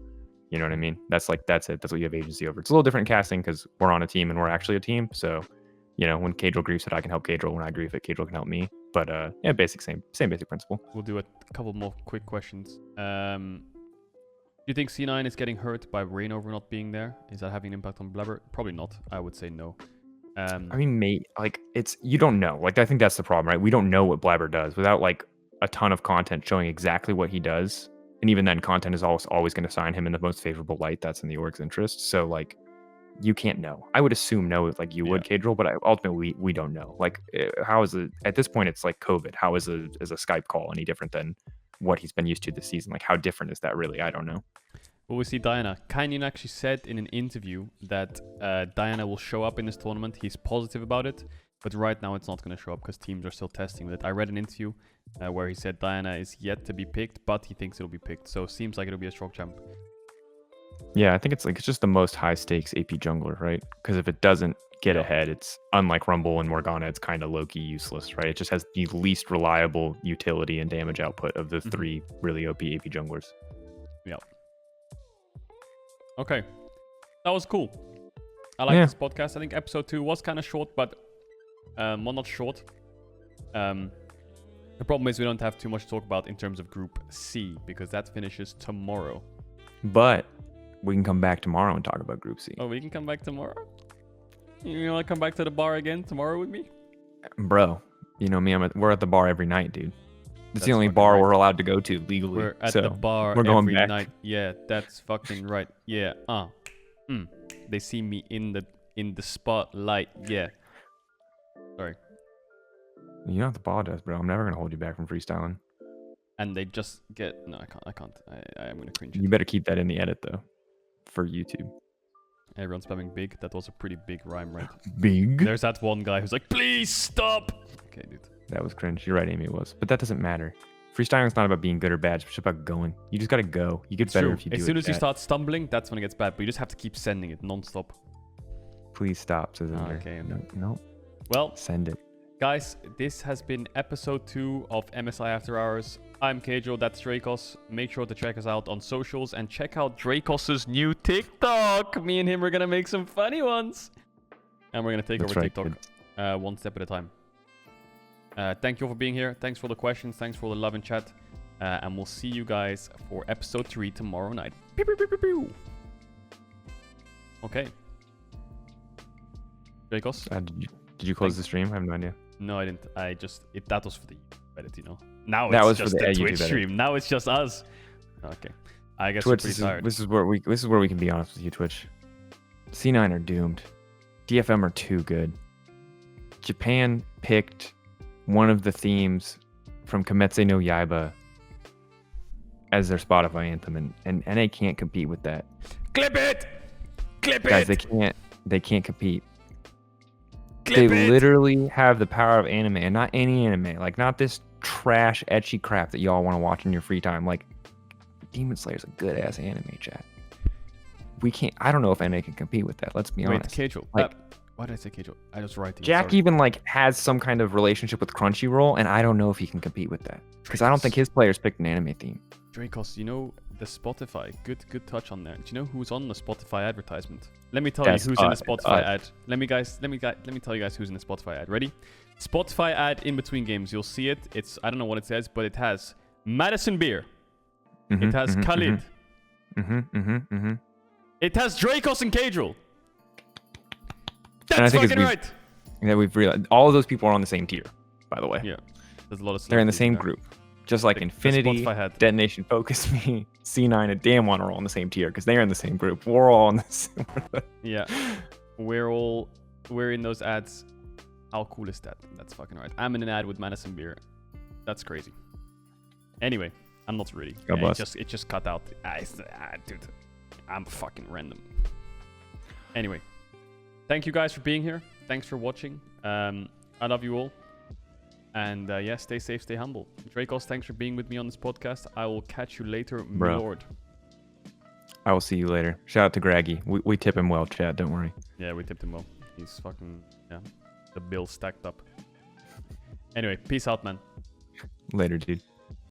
You know what I mean? That's it. That's what you have agency over. It's a little different in casting because we're on a team and we're actually a team. So, when Caedrel griefs it, I can help Caedrel. When I grief it, Caedrel can help me. But same basic principle. We'll do a couple more quick questions. Do you think C9 is getting hurt by Rainover not being there? Is that having an impact on Blabber? Probably not. I would say no. I mean, mate, like you don't know. Like I think that's the problem, right? We don't know what Blabber does without like a ton of content showing exactly what he does. And even then, content is always going to sign him in the most favorable light. That's in the org's interest. So like, you can't know. I would assume no, like you would, Caedrel, but ultimately we don't know. Like, how is it at this point? It's like COVID. How is a Skype call any different than what he's been used to this season? Like, how different is that really? I don't know. Well, we see Diana. Kanyon actually said in an interview that Diana will show up in this tournament. He's positive about it, but right now it's not going to show up because teams are still testing with it. I read an interview where he said Diana is yet to be picked, but he thinks it'll be picked. So it seems like it'll be a strong champ. Yeah, I think it's just the most high stakes AP jungler, right? Because if it doesn't get ahead, it's unlike Rumble and Morgana, it's kind of low-key useless, right? It just has the least reliable utility and damage output of the 3 really OP AP junglers. Yeah. Okay. That was cool. I like this podcast. I think episode 2 was kind of short, but well, not short. The problem is we don't have too much to talk about in terms of Group C because that finishes tomorrow. But we can come back tomorrow and talk about Group C. Oh, we can come back tomorrow? You want to come back to the bar again tomorrow with me? Bro, you know me, we're at the bar every night, dude. It's the only fucking bar right. we're allowed to go to legally. We're at the bar we're going every back. night. Yeah, that's fucking right. Yeah. They see me in the spotlight. Yeah. Sorry. You don't have to apologize, bro. I'm never gonna hold you back from freestyling. and they just get... No, I can't. I'm going to cringe. You better keep that in the edit, though, for YouTube. Everyone's spamming big. That was a pretty big rhyme, right? Big? There's that one guy who's like, please stop! Okay, dude. That was cringe. You're right, Amy, it was. But that doesn't matter. Freestyling's not about being good or bad. It's just about going. You just got to go. You get It's better true. if you do it. As soon as you start stumbling, that's when it gets bad. But you just have to keep sending it non-stop. Please stop, says Ender. Okay. No. Well, send it. Guys, this has been episode 2 of MSI After Hours. I'm Caedrel, that's Drakos. Make sure to check us out on socials and check out Drakos' new TikTok. Me and him are going to make some funny ones. And we're going to take over TikTok one step at a time. Thank you all for being here. Thanks for the questions. Thanks for the love and chat. And we'll see you guys for episode 3 tomorrow night. Pew, pew, pew, pew, pew. Okay. Drakos? Did you close the stream? I have no idea. No, I didn't. That was for the edit, you know. Now that it's just the Twitch stream. Edit. Now it's just us. Okay. I guess Twitch, we're pretty tired. This is where we can be honest with you, Twitch. C9 are doomed. DFM are too good. Japan picked one of the themes from Kimetsu no Yaiba as their Spotify anthem, and NA can't compete with that. Clip it! Clip Guys, it! they can't compete. Clip they it! literally have the power of anime, and not any anime, like not this trash ecchi crap that y'all want to watch in your free time. Like Demon Slayer's a good ass anime, chat. We can't. I don't know if NA can compete with that. Let's be honest. Wait, Caedrel. Like, why did I say Caedrel? I was writing. Jack sorry. even like has some kind of relationship with Crunchyroll, and I don't know if he can compete with that because I don't think his players picked an anime theme. Drakos, you know the Spotify. Good touch on there. Do you know who's on the Spotify advertisement? Let me tell you who's in the Spotify ad. Let me tell you guys who's in the Spotify ad. Ready? Spotify ad in between games. You'll see it. I don't know what it says, but it has Madison Beer. It has Khalid. It has Drakos and Caedrel. That's fucking right. Yeah, we've realized all of those people are on the same tier, by the way. Yeah, there's a lot of. They're in the same group, just like Infinity, Detonation, Focus Me, C9, and Damwon are all in the same tier because they're in the same group. We're all in the same. Yeah, we're in those ads. How cool is that? That's fucking right. I'm in an ad with Madison Beer. That's crazy. Anyway, I'm not really. It just cut out. Dude, I'm fucking random. Anyway, thank you guys for being here. Thanks for watching. I love you all. And yeah, stay safe, stay humble. Drakos, thanks for being with me on this podcast. I will catch you later, my lord. I will see you later. Shout out to Graggy. We tip him well, chat. Don't worry. Yeah, we tipped him well. He's fucking, yeah. The bill stacked up. Anyway, peace out, man. Later, dude.